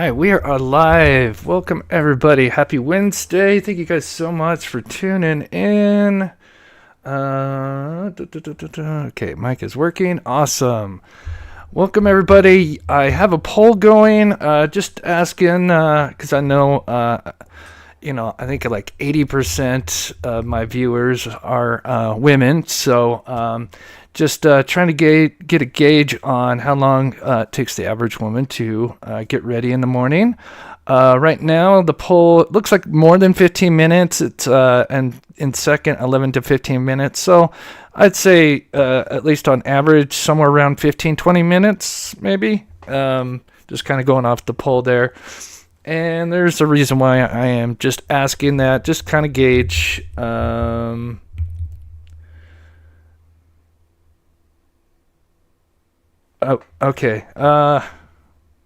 right, we are alive. Welcome, everybody. Happy Wednesday. Thank you guys so much for tuning in. Okay, mic is working. Awesome. Welcome, everybody. I have a poll going. Just asking, because I know, I think like 80% of my viewers are women. So, just trying to get a gauge on how long it takes the average woman to get ready in the morning. Right now, the poll looks like more than 15 minutes. It's and in second, 11 to 15 minutes. So I'd say at least on average, somewhere around 15, 20 minutes, maybe. Just kind of going off the poll there. And there's a reason why I am just asking that, just kind of gauge. Oh, okay. All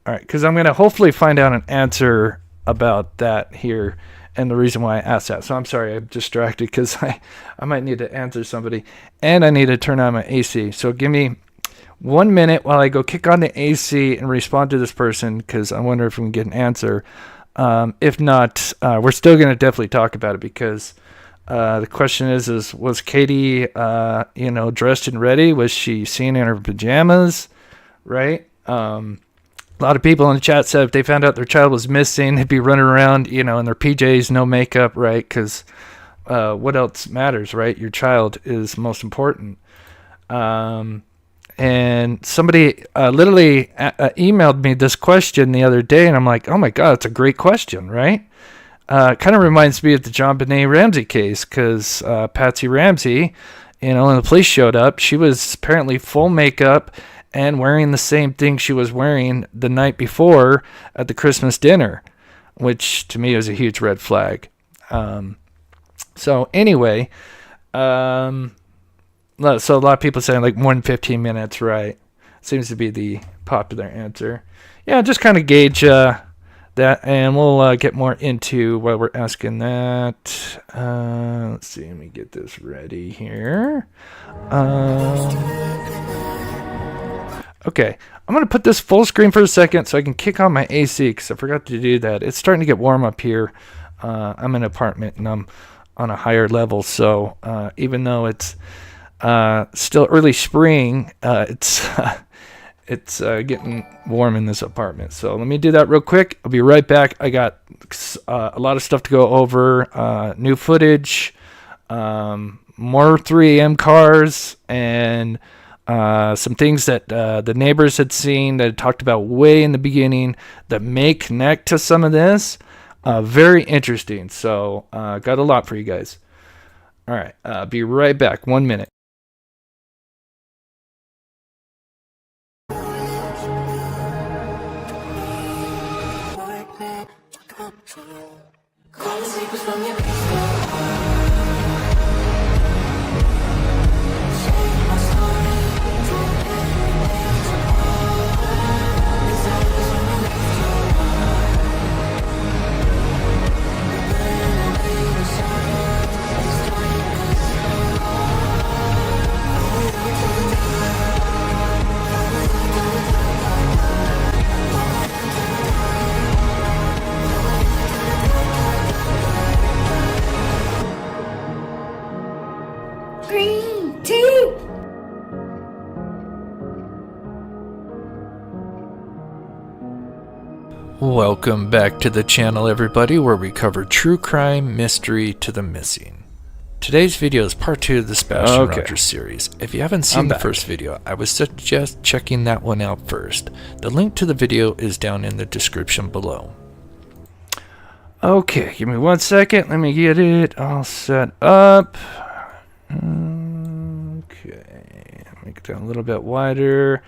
right, because I'm going to hopefully find out an answer about that here and the reason why I asked that. So I'm sorry, I'm distracted because I might need to answer somebody. And I need to turn on my AC. So give me 1 minute while I go kick on the AC and respond to this person because I wonder if we can get an answer. If not, we're still going to definitely talk about it because the question is was Katie, dressed and ready? Was she seen in her pajamas? Right? A lot of people in the chat said if they found out their child was missing, they'd be running around, in their PJs, no makeup, right? Because what else matters, right? Your child is most important. And somebody literally emailed me this question the other day, and I'm like, oh my God, it's a great question, right? Kind of reminds me of the JonBenet Ramsey case, because Patsy Ramsey, when the police showed up, she was apparently full makeup and wearing the same thing she was wearing the night before at the Christmas dinner, which to me was a huge red flag. So anyway, so a lot of people saying like more than 15 minutes, right? Seems to be the popular answer. Yeah, just kind of gauge that, and we'll get more into why we're asking that. Let's see, let me get this ready here. Okay, I'm going to put this full screen for a second so I can kick on my AC because I forgot to do that. It's starting to get warm up here. I'm in an apartment and I'm on a higher level, so even though it's still early spring, it's getting warm in this apartment. So let me do that real quick. I'll be right back. I got a lot of stuff to go over, new footage, more 3 a.m. cars, and some things that the neighbors had seen that I talked about way in the beginning that may connect to some of this. Very interesting. So got a lot for you guys. All right. Be right back. 1 minute. Welcome back to the channel, everybody, where we cover true crime, mystery to the missing. Today's video is part 2 of the Sebastian Rogers series. If you haven't seen the first video, I would suggest checking that one out first. The link to the video is down in the description below. Okay, give me 1 second. Let me get it all set up. Okay, make it down a little bit wider.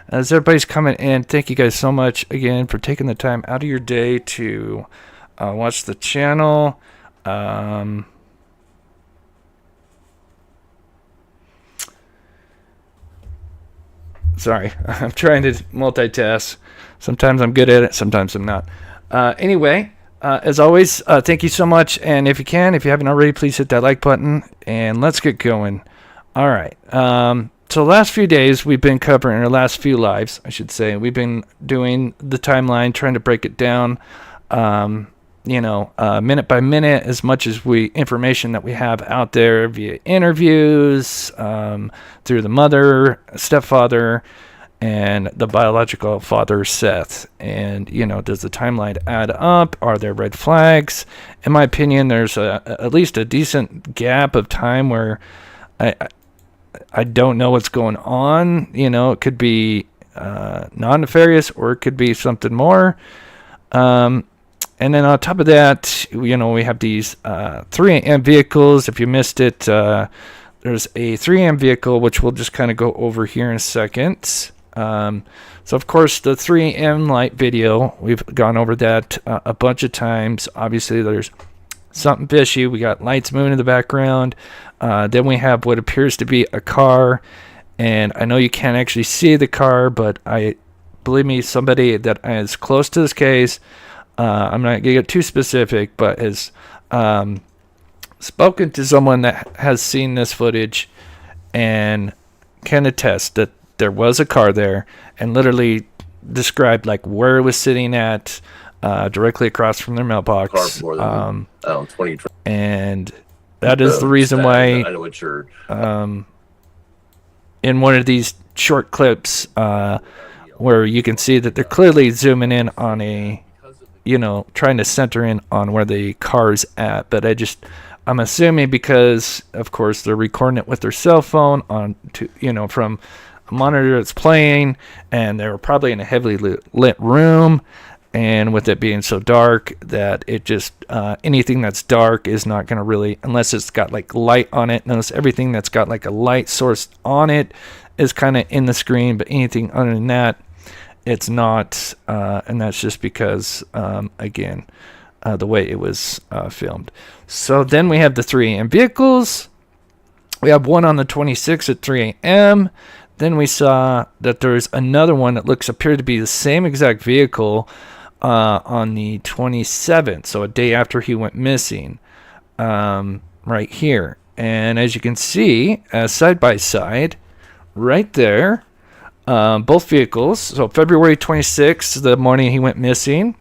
As everybody's coming in, thank you guys so much again for taking the time out of your day to watch the channel. Sorry, I'm trying to multitask. Sometimes I'm good at it, sometimes I'm not. Anyway, as always, thank you so much. And if you haven't already, please hit that like button and let's get going. All right. So the last few days we've been covering, or last few lives, I should say, we've been doing the timeline, trying to break it down, minute by minute, as much as information that we have out there via interviews, through the mother, stepfather, and the biological father, Seth. And, does the timeline add up? Are there red flags? In my opinion, there's at least a decent gap of time where I don't know what's going on. It could be non-nefarious, or it could be something more. And then on top of that, we have these 3 a.m. vehicles. If you missed it, there's a 3 a.m. vehicle, which we'll just kind of go over here in a second. So, of course, the 3 a.m. light video, we've gone over that a bunch of times. Obviously, there's something fishy. We got lights moving in the background. Then we have what appears to be a car. And I know you can't actually see the car, but believe me, somebody that is close to this case, I'm not going to get too specific, but has spoken to someone that has seen this footage and can attest that there was a car there, and literally described like where it was sitting at, directly across from their mailbox. And that is the reason why, I know what you're, in one of these short clips, where you can see that they're clearly zooming in on trying to center in on where the car's at. But I'm assuming because, of course, they're recording it with their cell phone from a monitor that's playing, and they were probably in a heavily lit room, and with it being so dark that it just, anything that's dark is not going to really, unless it's got like light on it. Notice everything that's got like a light source on it is kind of in the screen, but anything other than that, it's not, and that's just because, again, the way it was filmed. So then we have the 3 a.m. vehicles. We have one on the 26th at 3 a.m. Then we saw that there's another one that appeared to be the same exact vehicle on the 27th, so a day after he went missing, right here. And as you can see, side by side, right there, both vehicles. So February 26th, the morning he went missing,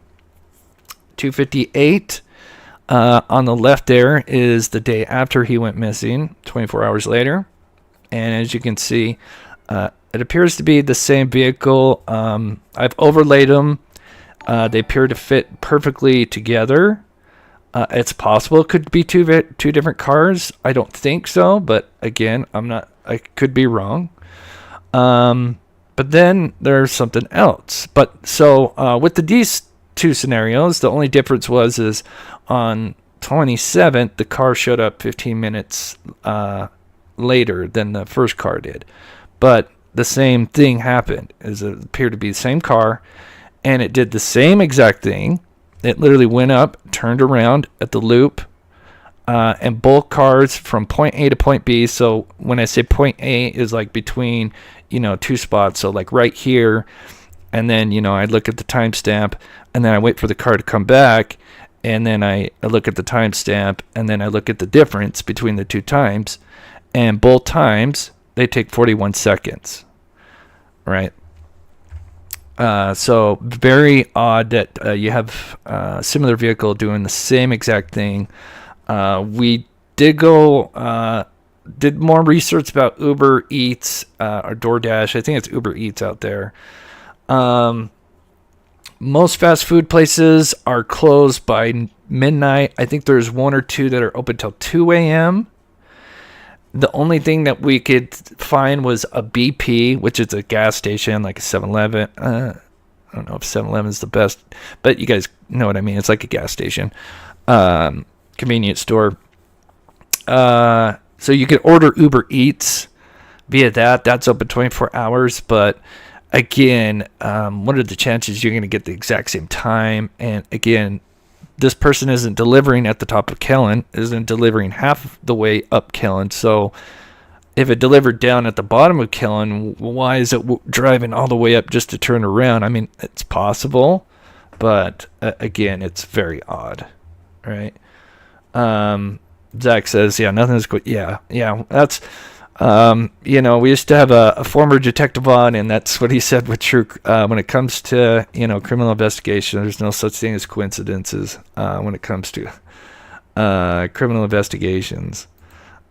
2:58. On the left there is the day after he went missing, 24 hours later. And as you can see, it appears to be the same vehicle. I've overlaid them. They appear to fit perfectly together. It's possible it could be two different cars. I don't think so, but again, I could be wrong. But then there's something else. But so with these 2 scenarios, the only difference is on 27th, the car showed up 15 minutes later than the first car did. But the same thing happened. It appeared to be the same car, and it did the same exact thing. It literally went up, turned around at the loop, and both cars from point A to point B. So when I say point A is like between, 2 spots. So like right here, and then, I look at the timestamp, and then I wait for the car to come back, and then I look at the timestamp, and then I look at the difference between the 2 times, and both times they take 41 seconds, right? So very odd that you have a similar vehicle doing the same exact thing. We did did more research about Uber Eats or DoorDash. I think it's Uber Eats out there. Most fast food places are closed by midnight. I think there's 1 or 2 that are open till 2 a.m. The only thing that we could find was a BP, which is a gas station, like a 7-Eleven. I don't know if 7-Eleven is the best, but you guys know what I mean. It's like a gas station, convenience store. So you could order Uber Eats via that. That's open 24 hours, but again, what are the chances you're going to get the exact same time? And again, this person isn't delivering at the top of Kellen, isn't delivering half the way up Kellen. So if it delivered down at the bottom of Kellen, why is it driving all the way up just to turn around? I mean, it's possible, but again, it's very odd, right? Zach says, yeah, nothing's good. Yeah, that's We used to have a former detective on, and that's what he said with true. When it comes to, criminal investigation, there's no such thing as coincidences when it comes to criminal investigations.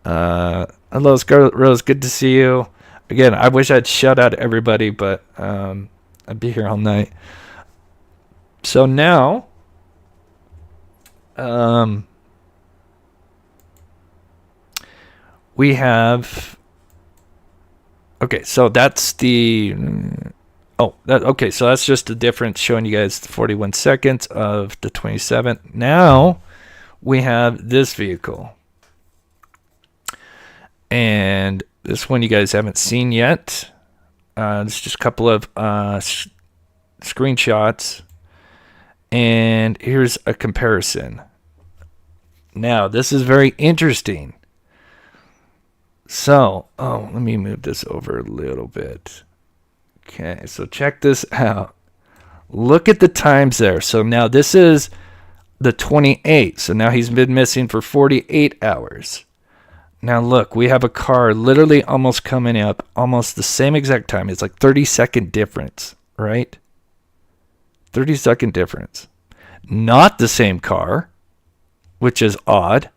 Hello, Scarlet Rose. Good to see you. Again, I wish I'd shout out everybody, but I'd be here all night. So now, we have. Okay, so that's the. Okay, so that's just the difference, showing you guys the 41 seconds of the 27th. Now we have this vehicle. And this one you guys haven't seen yet. It's just a couple of screenshots. And here's a comparison. Now, this is very interesting. So, let me move this over a little bit. Okay, so check this out. Look at the times there. So now this is the 28th. So now he's been missing for 48 hours. Now look, we have a car literally almost coming up, almost the same exact time. It's like 30-second difference, right? 30-second difference. Not the same car, which is odd.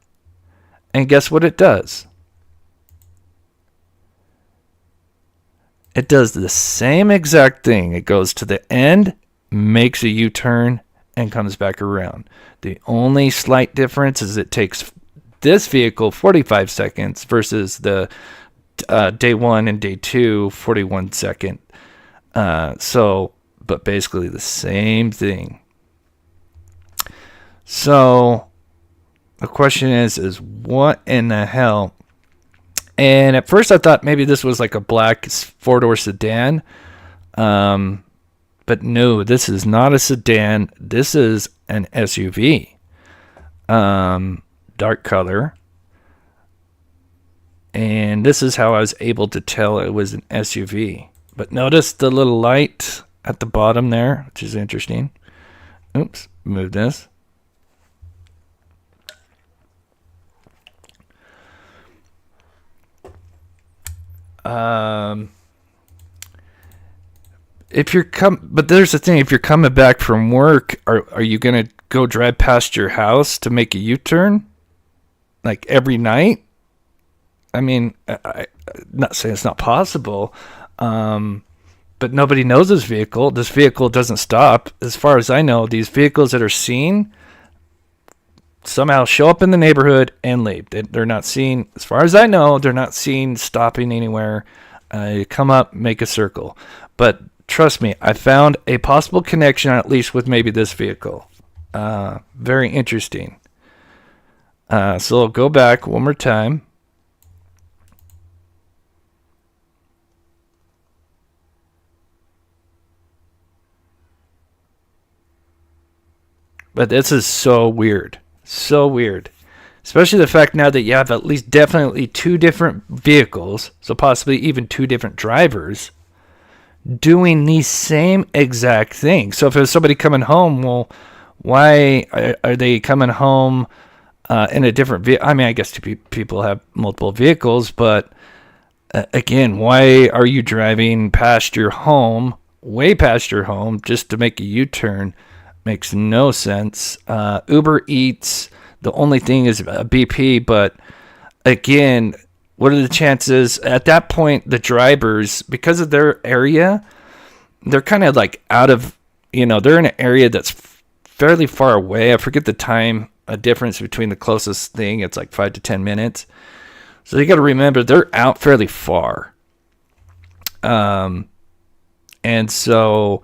And guess what it does? It does the same exact thing. It goes to the end, makes a U-turn, and comes back around. The only slight difference is it takes this vehicle 45 seconds versus the day 1 and day 2 41 second. But basically the same thing. So the question is what in the hell? And at first I thought maybe this was like a black 4-door sedan. But no, this is not a sedan. This is an SUV. Dark color. And this is how I was able to tell it was an SUV. But notice the little light at the bottom there, which is interesting. Oops, move this. But there's the thing, if you're coming back from work, are you gonna go drive past your house to make a U-turn? Like every night? I mean, I'm not saying it's not possible, but nobody knows this vehicle. This vehicle doesn't stop. As far as I know, these vehicles that are seen somehow show up in the neighborhood and leave. They're not seen, as far as I know, they're not seen stopping anywhere. You come up, make a circle. But trust me, I found a possible connection, at least with maybe this vehicle. Very interesting. So I'll go back one more time. But this is so weird. So weird. Especially the fact now that you have at least definitely two different vehicles, so possibly even two different drivers, doing the same exact thing. So if there's somebody coming home, well, why are they coming home in a different vehicle? I mean, I guess people have multiple vehicles, but again, why are you driving past your home, way past your home, just to make a U-turn? Makes no sense. Uber Eats, the only thing is BP, but again, what are the chances? At that point, the drivers, because of their area, they're kind of like out of, they're in an area that's fairly far away. I forget the time difference between the closest thing. It's like 5 to 10 minutes. So you got to remember, they're out fairly far. And so,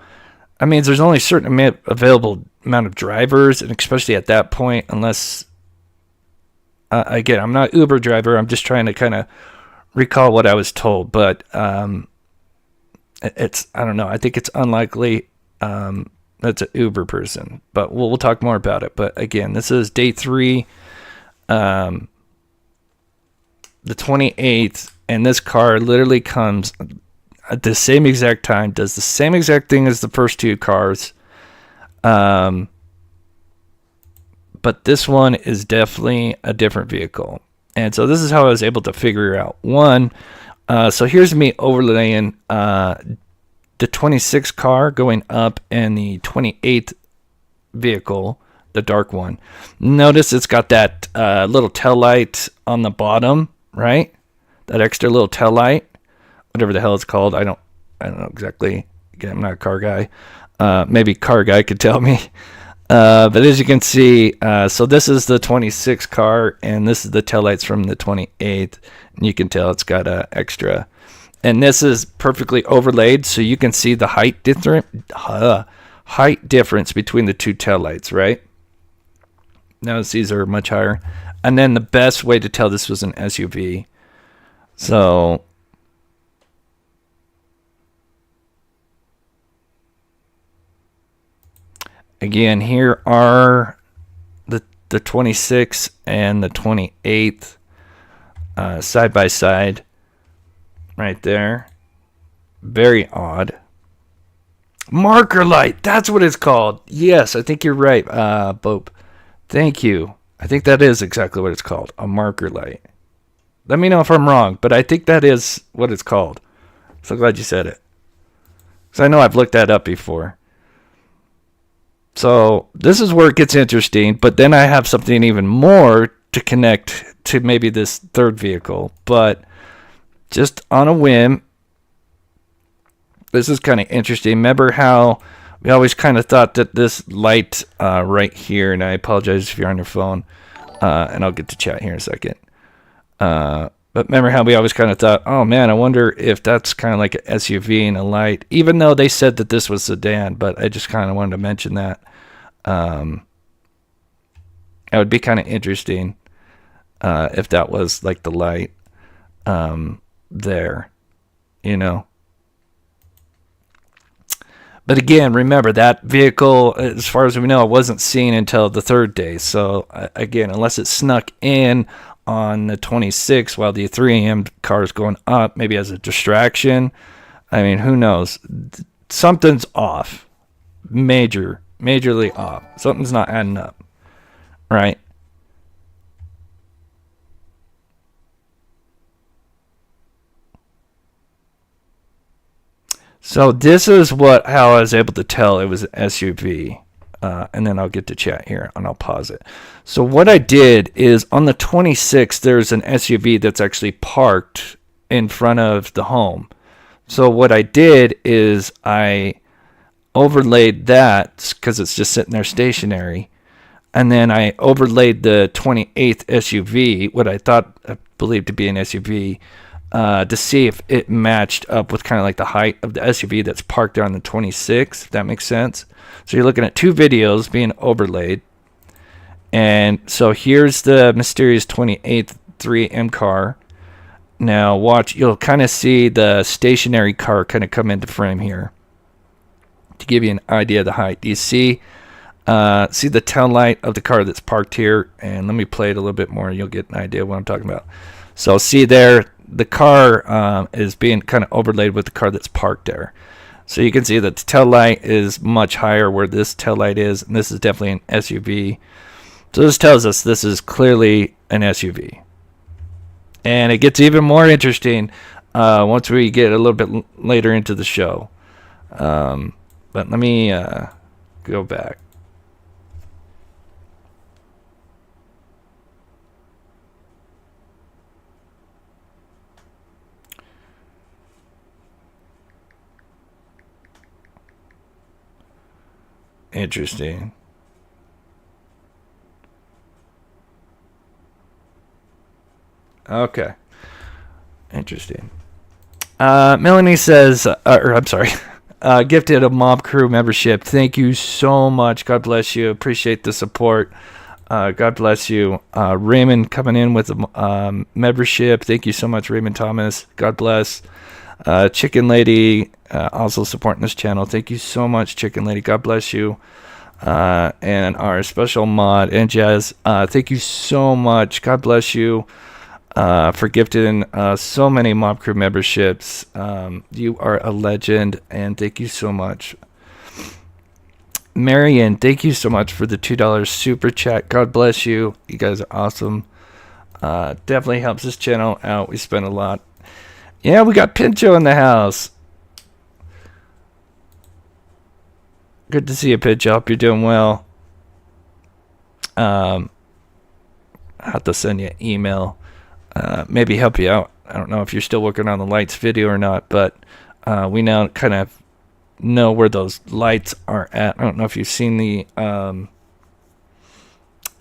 I mean, there's only a certain available amount of drivers, and especially at that point, unless, again, I'm not an Uber driver. I'm just trying to kind of recall what I was told, but I don't know. I think it's unlikely that's an Uber person, but we'll talk more about it. But again, this is day 3, the 28th, and this car literally comes at the same exact time, does the same exact thing as the first two cars. But this one is definitely a different vehicle. And so this is how I was able to figure out. One, so here's me overlaying the 26 car going up and the 28 vehicle, the dark one. Notice it's got that little tail light on the bottom, right? That extra little tail light, whatever the hell it's called. I don't know exactly. Again, I'm not a car guy. Maybe car guy could tell me. But as you can see, so this is the 26 car, and this is the taillights from the 28. And you can tell it's got a extra. And this is perfectly overlaid, so you can see the height difference between the two taillights, right? Notice these are much higher. And then the best way to tell this was an SUV. So again, here are the 26 and the 28 side by side right there. Very odd. Marker light, that's what it's called. Yes, I think you're right, Bope. Thank you. I think that is exactly what it's called, a marker light. Let me know if I'm wrong, but I think that is what it's called. So glad you said it. Because I know I've looked that up before. So this is where it gets interesting, but then I have something even more to connect to maybe this third vehicle. But just on a whim, this is kind of interesting. Remember how we always kind of thought that this light right here, and I apologize if you're on your phone, and I'll get to chat here in a second. But remember how we always kind of thought, oh man, I wonder if that's kind of like an SUV and a light, even though they said that this was sedan, but I just kind of wanted to mention that. It would be kind of interesting if that was like the light there, you know. But again, remember that vehicle, as far as we know, wasn't seen until the third day. So again, unless it snuck in on the 26 while the 3 a.m. car is going up, maybe as a distraction. I mean, who knows? Something's off. Majorly off. Something's not adding up. Right? So this is how I was able to tell it was an SUV. And then I'll get to chat here and I'll pause it. So what I did is on the 26, there's an SUV that's actually parked in front of the home. So what I did is I overlaid that because it's just sitting there stationary. And then I overlaid the 28th SUV, what I believed to be an SUV, to see if it matched up with kind of like the height of the SUV that's parked there on the 26, if that makes sense. So you're looking at two videos being overlaid. And so here's the mysterious 28th 3M car. Now watch, you'll kind of see the stationary car kind of come into frame here to give you an idea of the height. Do you see the tail light of the car that's parked here? And let me play it a little bit more. You'll get an idea of what I'm talking about. So see there, the car is being kind of overlaid with the car that's parked there. So you can see that the tail light is much higher where this tail light is, and this is definitely an SUV. So this tells us this is clearly an SUV. And it gets even more interesting once we get a little bit later into the show. But let me go back. Interesting. Okay. Interesting. Melanie says, or I'm sorry, gifted a Mob Crew membership. Thank you so much. God bless you. Appreciate the support. God bless you. Raymond coming in with a membership. Thank you so much, Raymond Thomas. God bless. Chicken Lady also supporting this channel. Thank you so much, Chicken Lady. God bless you. And our special mod and Jazz. Thank you so much. God bless you for gifting so many Mob Crew memberships. You are a legend, and thank you so much. Marion, thank you so much for the $2 super chat. God bless you. You guys are awesome. Definitely helps this channel out. We spend a lot. Yeah, we got Pincho in the house. Good to see you, Pincho. Hope you're doing well. I have to send you an email. Maybe help you out. I don't know if you're still working on the lights video or not, but we now kind of know where those lights are at. I don't know if you've seen the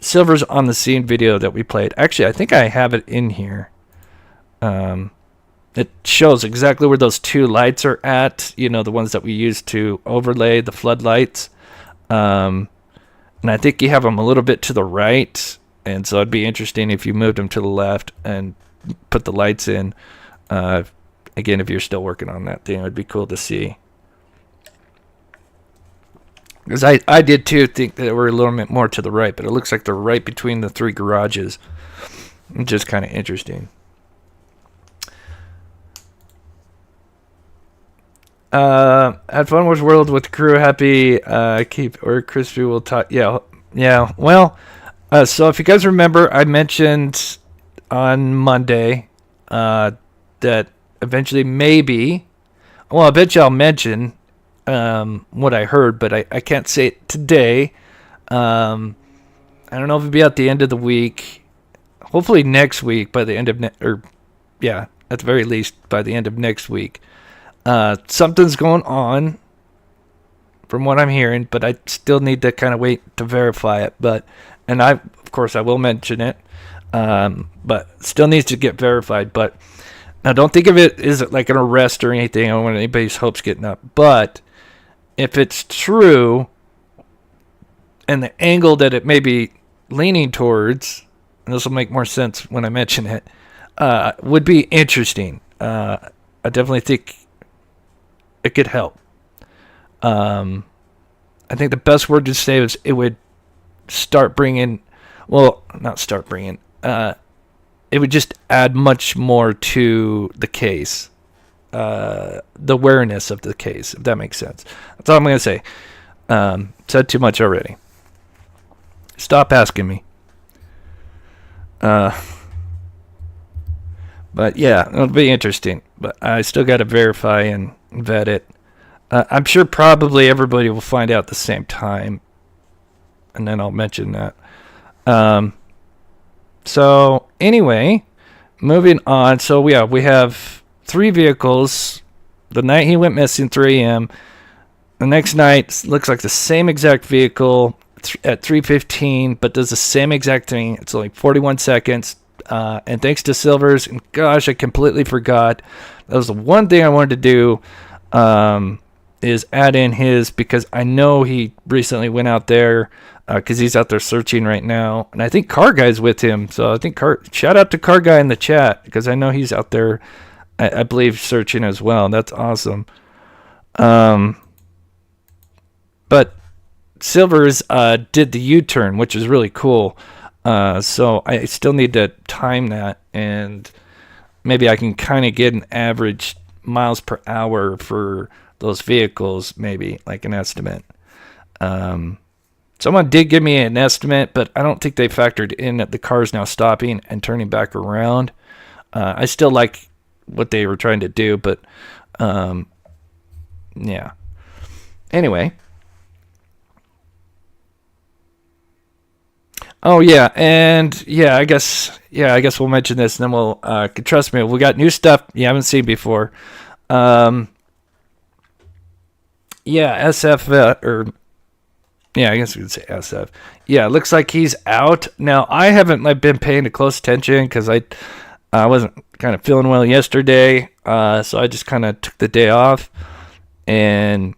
Silvers on the Scene video that we played. Actually, I think I have it in here. It shows exactly where those two lights are at, you know, the ones that we used to overlay the floodlights. And I think you have them a little bit to the right, and so it'd be interesting if you moved them to the left and put the lights in. Again, if you're still working on that thing, it would be cool to see. Because I did too think that we're a little bit more to the right, but it looks like they're right between the three garages. Which is kind of interesting. Had fun with World with the crew. Happy keep or Crispy will talk. Yeah. Well, so if you guys remember, I mentioned on Monday that eventually maybe, well, I bet you I'll mention what I heard, but I can't say it today. I don't know if it'll be at the end of the week. Hopefully next week by the end of at the very least by the end of next week. Something's going on from what I'm hearing, but I still need to kind of wait to verify it. And of course I will mention it, but still needs to get verified. But now don't think of it as like an arrest or anything. I don't want anybody's hopes getting up. But if it's true, and the angle that it may be leaning towards, and this will make more sense when I mention it, would be interesting. I definitely think it could help. I think the best word to say is it would start bringing, well, not start bringing, it would just add much more to the case, the awareness of the case, if that makes sense. That's all I'm going to say. Said too much already. Stop asking me. But yeah, it'll be interesting. But I still got to verify and vet it. I'm sure probably everybody will find out at the same time, and then I'll mention that. So anyway, moving on. So yeah, we have 3 vehicles. The night he went missing, 3 a.m. The next night looks like the same exact vehicle at 3:15, but does the same exact thing. It's only 41 seconds. And thanks to Silvers, and gosh, I completely forgot. That was the one thing I wanted to do, is add in his, because I know he recently went out there, because he's out there searching right now. And I think Car Guy's with him. So I think shout out to Car Guy in the chat, because I know he's out there, I believe, searching as well. That's awesome. But Silvers did the U-turn, which is really cool. So I still need to time that, and maybe I can kind of get an average miles per hour for those vehicles, maybe like an estimate. Someone did give me an estimate, but I don't think they factored in that the car's now stopping and turning back around. I still like what they were trying to do, but yeah. Anyway. Oh yeah, and I guess we'll mention this, and then we'll trust me, we got new stuff you haven't seen before. SF I guess we could say SF. Yeah, it looks like he's out now. I haven't been paying close attention because I wasn't kind of feeling well yesterday, so I just kind of took the day off, and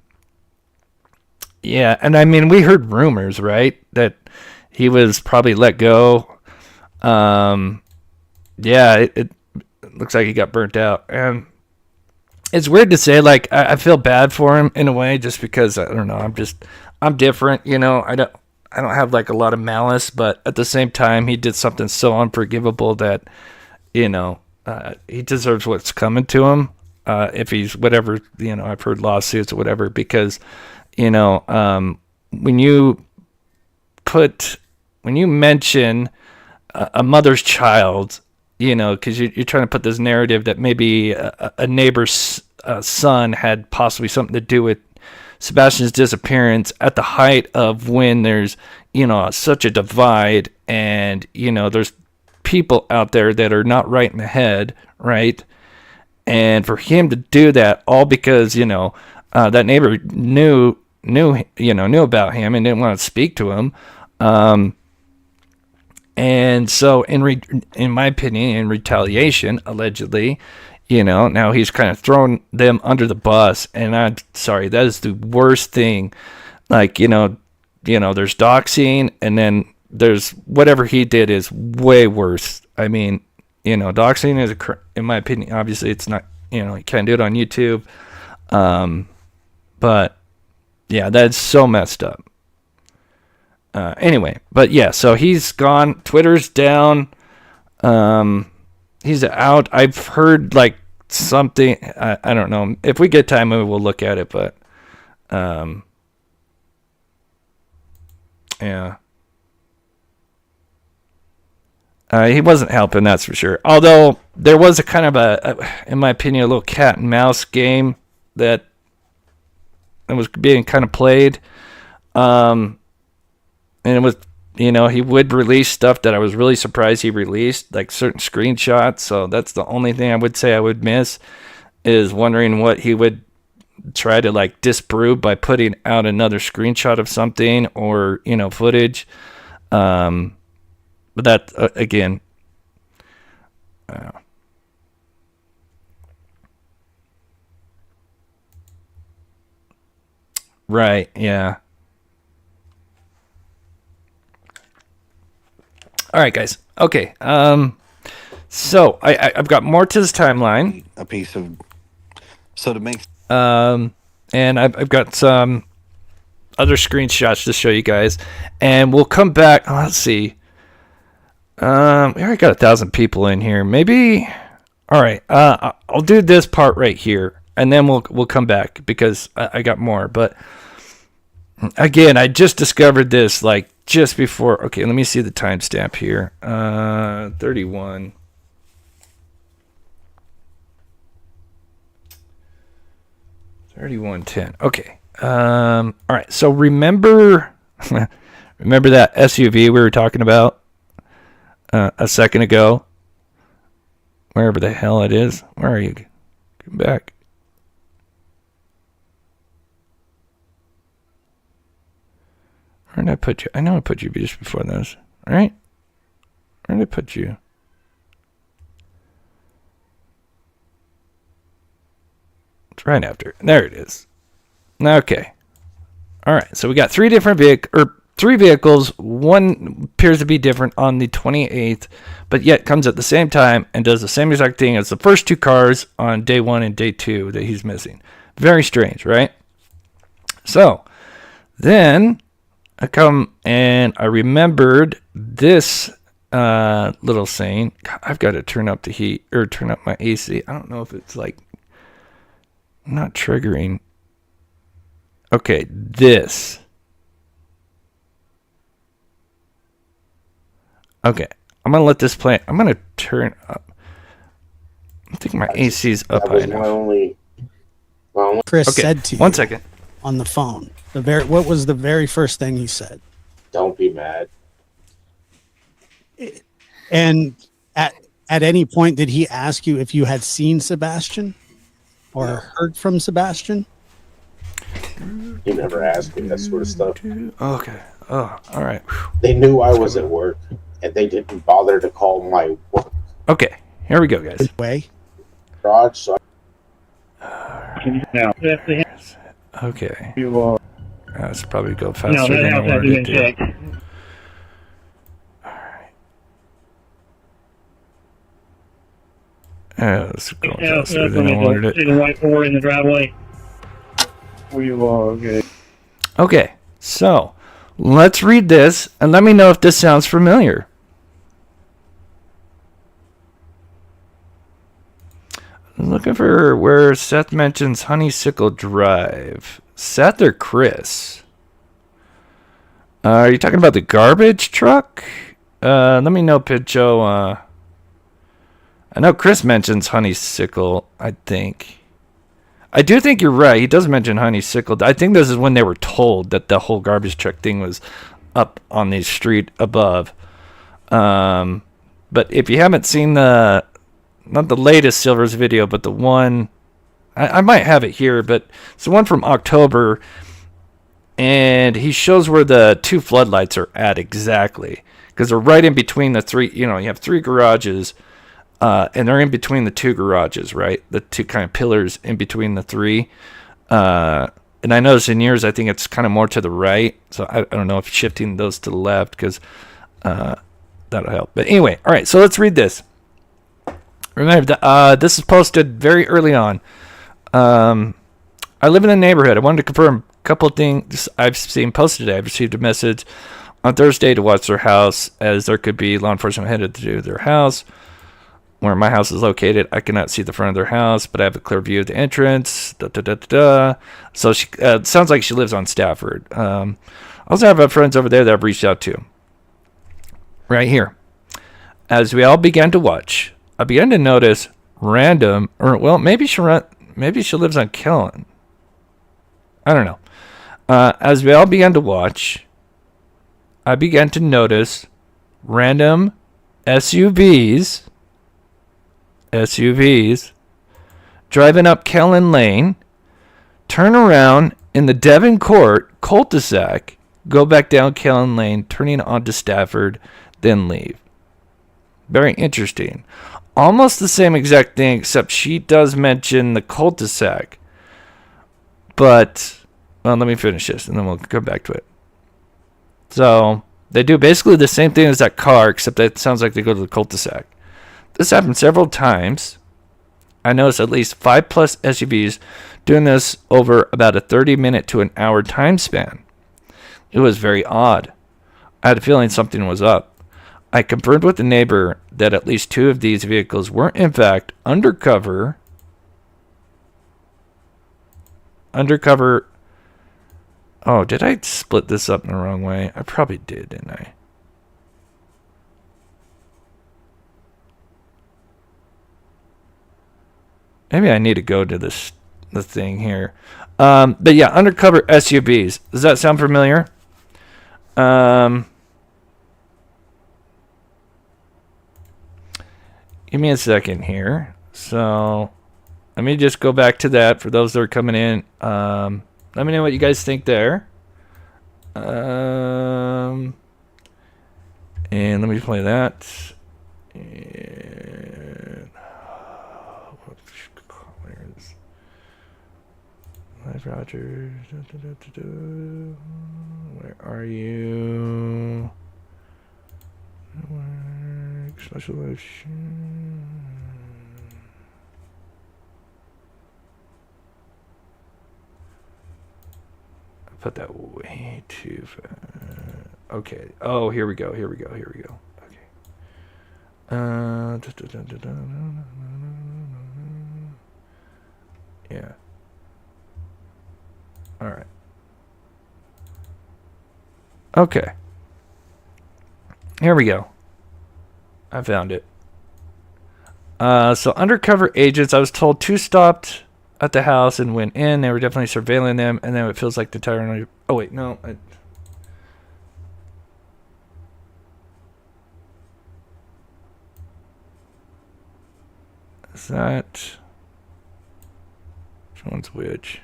yeah, and I mean we heard rumors, right, that he was probably let go. It looks like he got burnt out. And it's weird to say, like, I feel bad for him in a way, just because, I don't know, I'm different, you know. I don't have, like, a lot of malice, but at the same time, he did something so unforgivable that, you know, he deserves what's coming to him. If he's whatever, you know, I've heard lawsuits or whatever, because, you know, when you mention a mother's child, because you're trying to put this narrative that maybe a neighbor's son had possibly something to do with Sebastian's disappearance at the height of when there's, such a divide, and, there's people out there that are not right in the head, right? And for him to do that all because, that neighbor knew about him and didn't want to speak to him. And so in my opinion, in retaliation, allegedly, now he's kind of thrown them under the bus. And I'm sorry, that is the worst thing. Like, there's doxing, and then there's whatever he did is way worse. I mean, doxing is in my opinion, obviously it's not, you can't do it on YouTube. But yeah, that's so messed up. Anyway, but yeah, so he's gone. Twitter's down. He's out. I've heard like something. I don't know. If we get time, maybe we'll look at it. But yeah, he wasn't helping. That's for sure. Although there was a kind of in my opinion, a little cat and mouse game that was being kind of played. And it was, he would release stuff that I was really surprised he released, like certain screenshots. So that's the only thing I would say I would miss, is wondering what he would try to like disprove by putting out another screenshot of something or, footage. But that, again, right, yeah. All right, guys. Okay. So I've got more to this timeline. A piece of so to make. And I've got some other screenshots to show you guys, and we'll come back. Oh, let's see. We already got 1,000 people in here. Maybe. All right. I'll do this part right here, and then we'll come back because I got more. But again, I just discovered this like just before. Okay, let me see the timestamp here. 31. $31.10. Okay. All right. So remember that SUV we were talking about a second ago? Wherever the hell it is. Where are you? Come back. Where did I put you? I know I put you just before those. All right. Where did I put you? It's right after. There it is. Okay. All right. So we got three vehicles. One appears to be different on the 28th, but yet comes at the same time and does the same exact thing as the first two cars on day 1 and day 2 that he's missing. Very strange, right? So then I come and I remembered this little saying. God, I've got to turn up the heat or turn up my AC. I don't know if it's like not triggering. Okay, this. Okay, I'm going to let this play. I'm going to turn up. I think my AC's up high enough. Chris said to you 1 second. On the phone. What was the very first thing he said? Don't be mad. And at any point, did he ask you if you had seen Sebastian or heard from Sebastian? He never asked me that sort of stuff. Okay. Oh, all right. They knew I was at work, and they didn't bother to call my work Okay, here we go, guys. Way. garage. So Okay. You Let's probably go no, faster that than I house has wanted been to do. checked. Let's go Yeah, faster than I wanted it. see the white four in the driveway. Okay. Okay, so let's read this and let me know if this sounds familiar. I'm looking for where Seth mentions Honeysickle Drive. Seth or Chris? Are you talking about the garbage truck? Let me know, Pincho. I know Chris mentions honeysuckle, I think. I do think you're right. He does mention honeysuckle. I think this is when they were told that the whole garbage truck thing was up on the street above. But if you haven't seen not the latest Silvers video, but the one, I might have it here, but it's the one from October, and he shows where the 2 floodlights are at exactly, because they're right in between the 3. You have 3 garages. And they're in between the 2 garages, right? The 2 kind of pillars in between the 3. And I noticed in yours, I think it's kind of more to the right. So I don't know if shifting those to the left, because that'll help. But anyway, all right, so let's read this. Remember, this is posted very early on. I live in a neighborhood. I wanted to confirm a couple of things I've seen posted today. I've received a message on Thursday to watch their house, as there could be law enforcement headed to their house. Where my house is located, I cannot see the front of their house, but I have a clear view of the entrance. So she sounds like she lives on Stafford. I also have friends over there that I've reached out to. Right here. As we all began to watch, I began to notice maybe she lives on Kellen. I don't know. As we all began to watch, I began to notice random SUVs driving up Kellen Lane, turn around in the Devon Court cul-de-sac, go back down Kellen Lane, turning onto Stafford, then leave. Very interesting. Almost the same exact thing, except she does mention the cul-de-sac. But, well, let me finish this, and then we'll come back to it. So, they do basically the same thing as that car, except that it sounds like they go to the cul-de-sac. This happened several times. I noticed at least 5+ SUVs doing this over about a 30-minute to an hour time span. It was very odd. I had a feeling something was up. I confirmed with the neighbor that at least 2 of these vehicles were in fact undercover. Oh, did I split this up in the wrong way? I probably did, didn't I? Maybe I need to go to the thing here. But yeah, undercover SUVs. Does that sound familiar? Give me a second here. So let me just go back to that for those that are coming in. Let me know what you guys think there. And let me play that. And where's Live Roger? Where are you? Special motion. I put that way too fast. Okay. Oh, here we go. Okay. Yeah. All right. Okay. Here we go. I found it. So undercover agents, I was told 2 stopped at the house and went in. They were definitely surveilling them, and then it feels like the tire. Oh wait, no. Is that? Which one's which?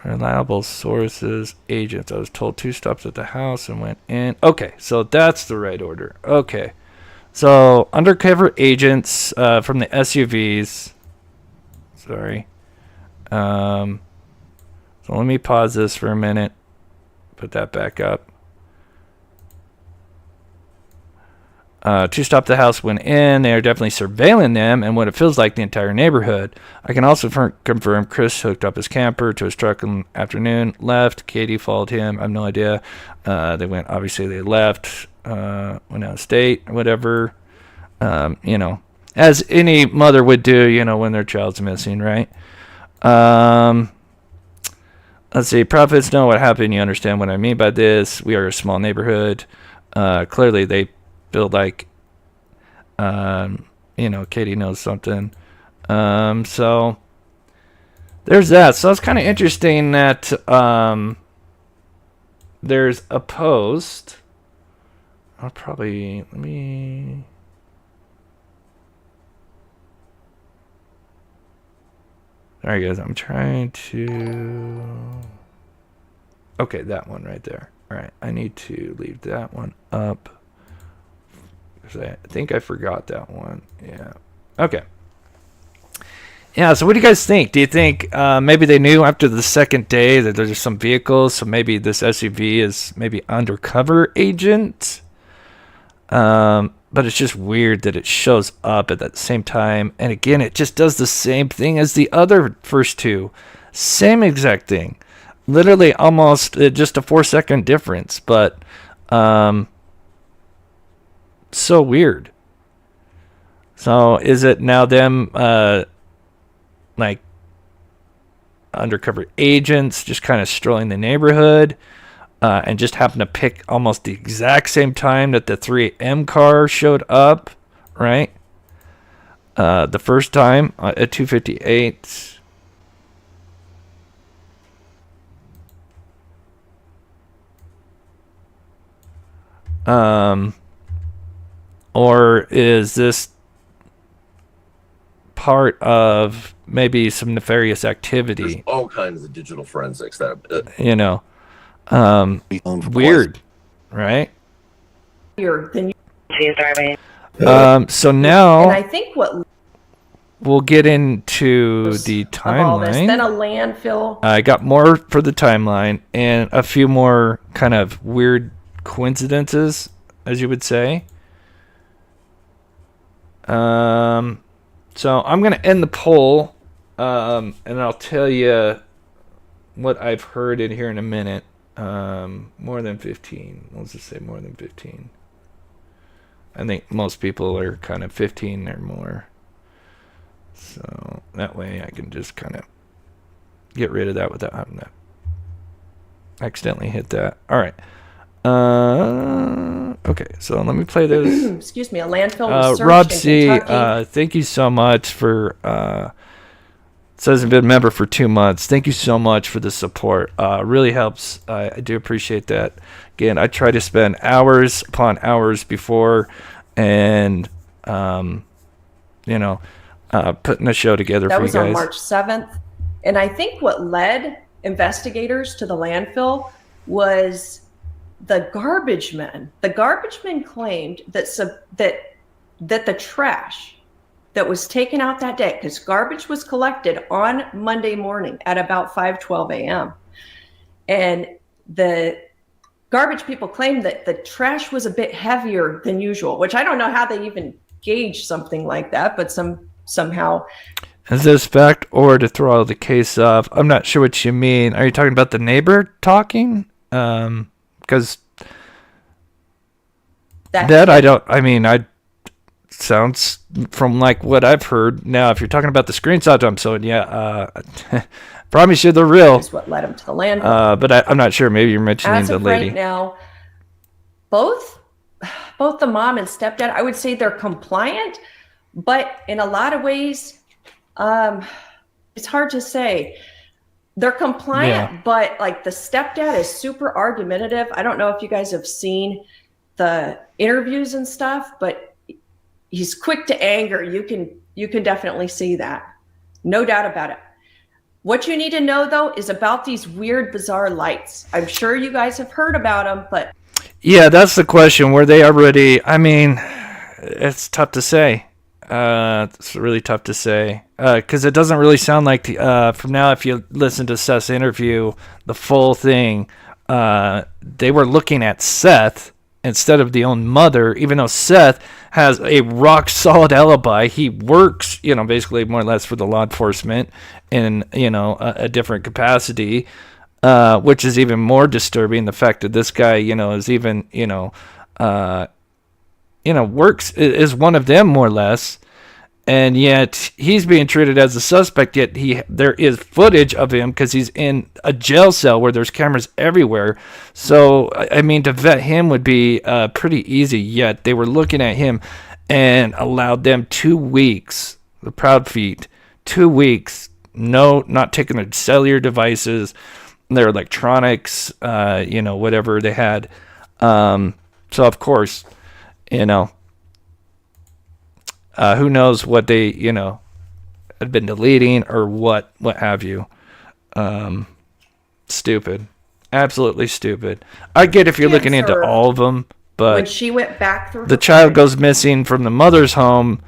Reliable sources, agents. I was told 2 stops at the house and went in. Okay, so that's the right order. Okay. So, undercover agents from the SUVs. Sorry. So let me pause this for a minute. Put that back up. 2 stopped the house, went in. They are definitely surveilling them and what it feels like the entire neighborhood. I can also confirm Chris hooked up his camper to his truck in the afternoon, left. Katie followed him. I have no idea. They left, went out of state, whatever. As any mother would do, when their child's missing, right? Let's see. Prophets know what happened. You understand what I mean by this. We are a small neighborhood. Clearly, they feel like, Katie knows something. So there's that. So it's kind of interesting that there's a post. Let me. Alright, guys, I'm trying to. Okay, that one right there. Alright, I need to leave that one up. Because I think I forgot that one. Yeah. Okay. Yeah, so what do you guys think? Do you think maybe they knew after the second day that there's some vehicles, so maybe this SUV is maybe undercover agent? But it's just weird that it shows up at that same time. And again, it just does the same thing as the other first two. Same exact thing. Literally almost just a 4-second difference. But so weird. So is it now them like undercover agents just kind of strolling the neighborhood? And just happened to pick almost the exact same time that the 3M car showed up, right? The first time at 2:58. Or is this part of maybe some nefarious activity? There's all kinds of digital forensics that Weird, right? Than So now, and I think what we'll get into the of all this, timeline. then a landfill. I got more for the timeline and a few more kind of weird coincidences, as you would say. So I'm going to end the poll, and I'll tell you what I've heard in here in a minute. More than 15. Let's just say more than 15. I think most people are kind of 15 or more. So that way I can just kind of get rid of that without having to accidentally hit that. All right. Okay, so let me play this. Excuse me, a landfill was searched Rob in C, Kentucky. thank you so much for says I've been a member for 2 months. Thank you so much for the support. Really helps. I do appreciate that. Again, I try to spend hours upon hours before and putting a show together That for you was on guys. March 7th. And I think what led investigators to the landfill was the garbage men. The garbage men claimed that the trash that was taken out that day, because garbage was collected on Monday morning at about 5:12 a.m. And the garbage people claimed that the trash was a bit heavier than usual, which I don't know how they even gauge something like that, but somehow. Is this fact or to throw the case off? I'm not sure what you mean. Are you talking about the neighbor talking? Because I sounds from like what I've heard. Now, if you're talking about the screenshots, I'm so promise you they're real. Is what led them to the landfill. But I'm not sure. Maybe you're mentioning As the of lady. right now, both the mom and stepdad, I would say they're compliant, but in a lot of ways, it's hard to say. They're compliant, but like the stepdad is super argumentative. I don't know if you guys have seen the interviews and stuff, but he's quick to anger. You can definitely see that. No doubt about it. What you need to know, though, is about these weird, bizarre lights. I'm sure you guys have heard about them, but... Yeah, that's the question. Were they already... I mean, it's tough to say. It's really tough to say. Because it doesn't really sound like... from now, if you listen to Seth's interview, the full thing, they were looking at Seth instead of the own mother, even though Seth has a rock-solid alibi. He works, basically more or less for the law enforcement in, a different capacity, which is even more disturbing. The fact that this guy, is even, works, is one of them more or less. and yet he's being treated as a suspect. Yet there is footage of him because he's in a jail cell where there's cameras everywhere. So I mean, to vet him would be pretty easy. Yet they were looking at him and allowed them 2 weeks. The Proud Feet, 2 weeks. No, not taking their cellular devices, their electronics, whatever they had. So of course, who knows what they, had been deleting or what have you. Stupid. Absolutely stupid. I get if you're looking into all of them, but when she went back through the child goes missing from the mother's home.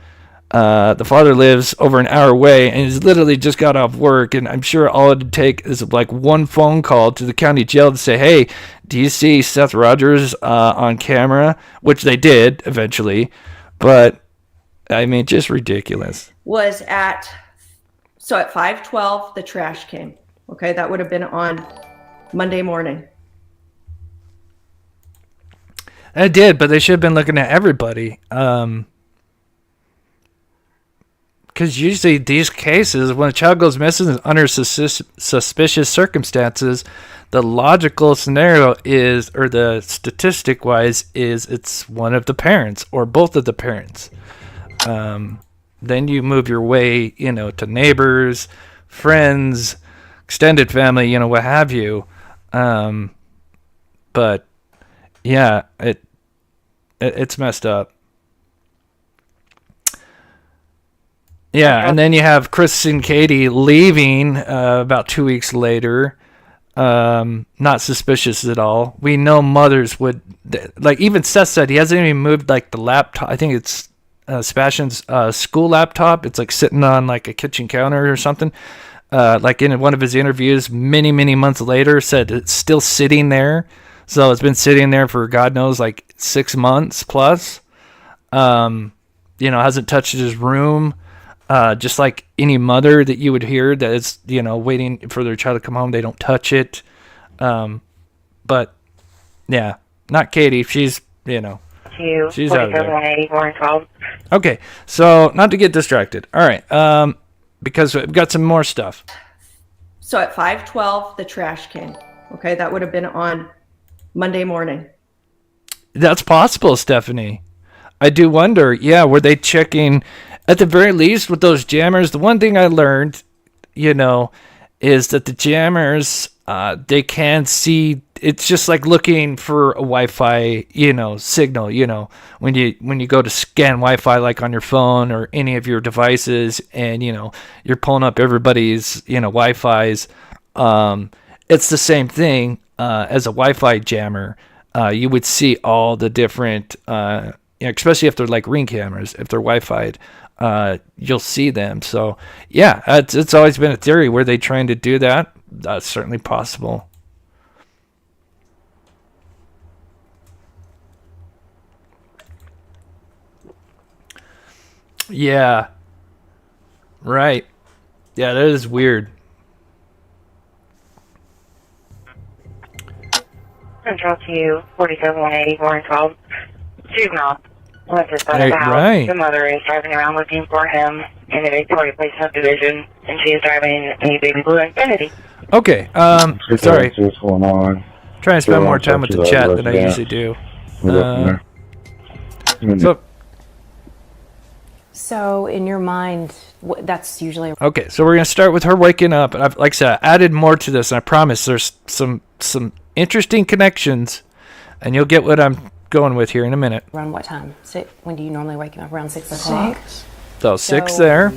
The father lives over an hour away and he's literally just got off work, and I'm sure all it'd take is one phone call to the county jail to say, hey, do you see Seth Rogers on camera? Which they did eventually, but I mean, just ridiculous. Was at 5:12 the trash came. Okay, that would have been on Monday morning. It did, but they should have been looking at everybody. Because usually these cases, when a child goes missing under suspicious circumstances, the logical scenario is, or the statistic-wise, is it's one of the parents or both of the parents. Then you move your way, to neighbors, friends, extended family, what have you. But yeah, it's messed up. Yeah, and then you have Chris and Katie leaving about 2 weeks later. Not suspicious at all. We know mothers would, even Seth said he hasn't even moved the laptop. I think it's Sebastian's school laptop. It's sitting on a kitchen counter or something. In one of his interviews many, many months later, said it's still sitting there. So it's been sitting there for God knows 6 months plus. Hasn't touched his room. Just like any mother that you would hear that is, waiting for their child to come home, they don't touch it. But yeah, not Katie. She's, she's out there. Okay, so not to get distracted. All right, because we've got some more stuff. So at 5:12 the trash came. Okay, that would have been on Monday morning. That's possible, Stephanie. I do wonder. Yeah, were they checking? At the very least, with those jammers, the one thing I learned, is that the jammers, they can see. It's just like looking for a Wi-Fi, signal. When you go to scan Wi-Fi, on your phone or any of your devices, and you're pulling up everybody's, Wi-Fi's. It's the same thing as a Wi-Fi jammer. You would see all the different, especially if they're Ring cameras, if they're Wi-Fi'd. You'll see them. So yeah, it's always been a theory. Were they trying to do that? That's certainly possible. Yeah. Right. Yeah, that is weird. Central to 4780 Warren 12. Juvenile. Went to the house. Right. The mother is driving around looking for him in the Victoria Place subdivision, and she is driving a baby blue Infiniti. Okay. Sorry. What's going on? Trying to spend more time with the chat than I usually do. So in your mind, that's usually okay. So we're gonna start with her waking up, and I've, like I said, I added more to this, and I promise there's some interesting connections, and you'll get what I'm going with here in a minute. around what time? When do you normally wake up? Around 6 o'clock? So 6 there.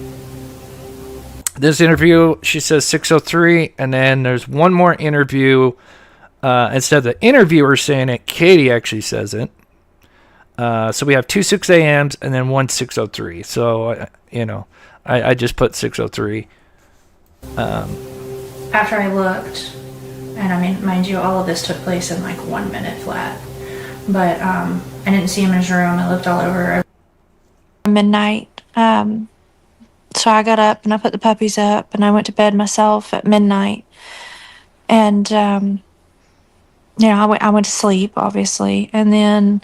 This interview, she says 6:03, and then there's one more interview. Instead of the interviewer saying it, Katie actually says it. So we have 2 6 a.m.s and then 1 6:03. So, I just put 6:03. After I looked, and I mean, mind you, all of this took place in 1 minute flat. But I didn't see him in his room. I looked all over. Midnight. So I got up and I put the puppies up and I went to bed myself at midnight. And, I went to sleep, obviously. And then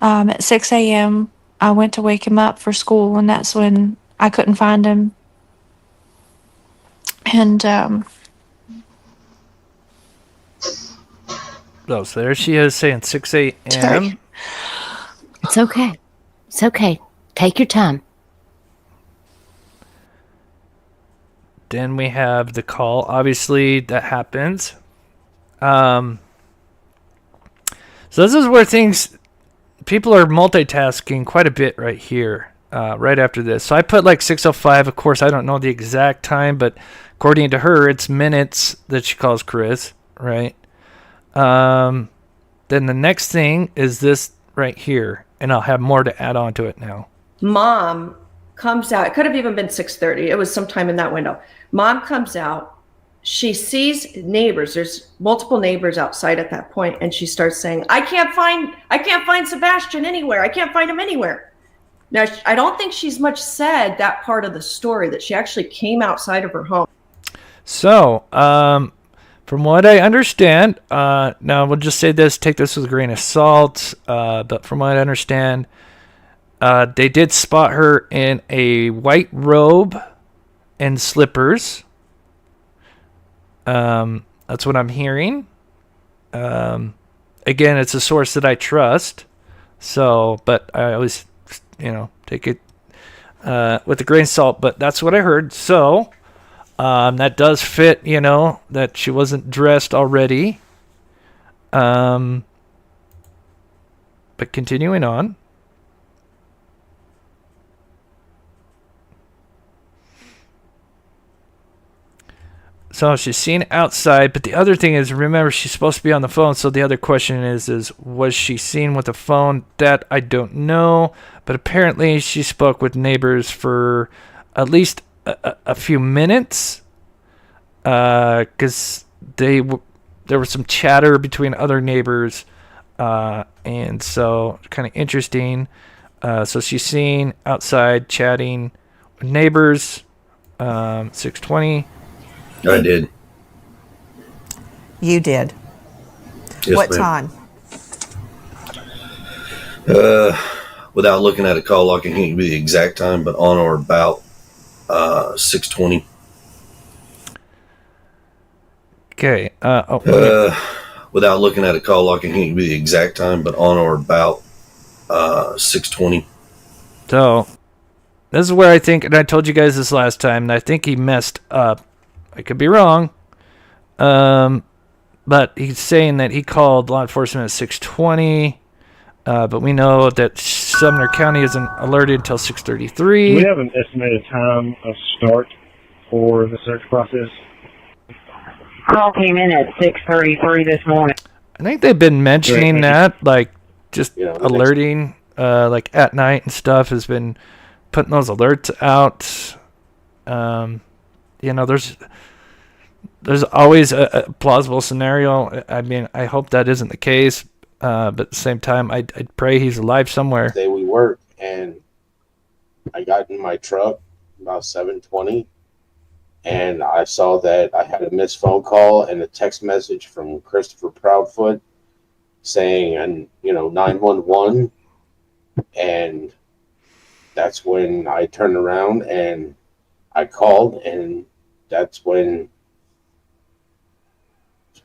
at 6 a.m., I went to wake him up for school. And that's when I couldn't find him. And Oh, so there she is saying 6 a.m. Sorry. It's okay. It's okay. Take your time. Then we have the call. Obviously, that happens. So this is where people are multitasking quite a bit right here, right after this. So I put like 6:05. Of course, I don't know the exact time, but according to her, it's minutes that she calls Chris, right? Then the next thing is this right here, and I'll have more to add on to it now. Mom comes out. It could have even been 6:30. It was sometime in that window. Mom comes out. She sees neighbors. There's multiple neighbors outside at that point, and she starts saying, I can't find Sebastian anywhere. I can't find him anywhere. Now, I don't think she's much said that part of the story, that she actually came outside of her home. So, from what I understand, now we'll just say this, take this with a grain of salt, but from what I understand, they did spot her in a white robe and slippers. That's what I'm hearing. Again, it's a source that I trust. So, but I always, take it with a grain of salt. But that's what I heard. So, that does fit, that she wasn't dressed already. But continuing on. So she's seen outside, but the other thing is, remember, she's supposed to be on the phone. So the other question is was she seen with a phone? That I don't know, but apparently she spoke with neighbors for at least a few minutes, because there was some chatter between other neighbors, and so kind of interesting. So she's seen outside chatting with neighbors. 6:20. I did. You did. Yes, what ma'am. time? Without looking at a call log, I can't give you the exact time, but on or about 6:20. Okay. Without looking at a call log, I can't give you the exact time, but on or about 6:20. So this is where I think, and I told you guys this last time, and I think he messed up. I could be wrong. But he's saying that he called law enforcement at 6:20. But we know that Sumner County isn't alerted until 6:33. Do we have an estimated time of start for the search process? Call came in at 6:33 this morning. I think they've been mentioning that, like, just alerting, like at night and stuff, has been putting those alerts out. There's always a plausible scenario. I mean, I hope that isn't the case, but at the same time, I'd pray he's alive somewhere. Day we work, and I got in my truck about 7:20, and I saw that I had a missed phone call and a text message from Christopher Proudfoot saying, 911, and that's when I turned around and I called, and that's when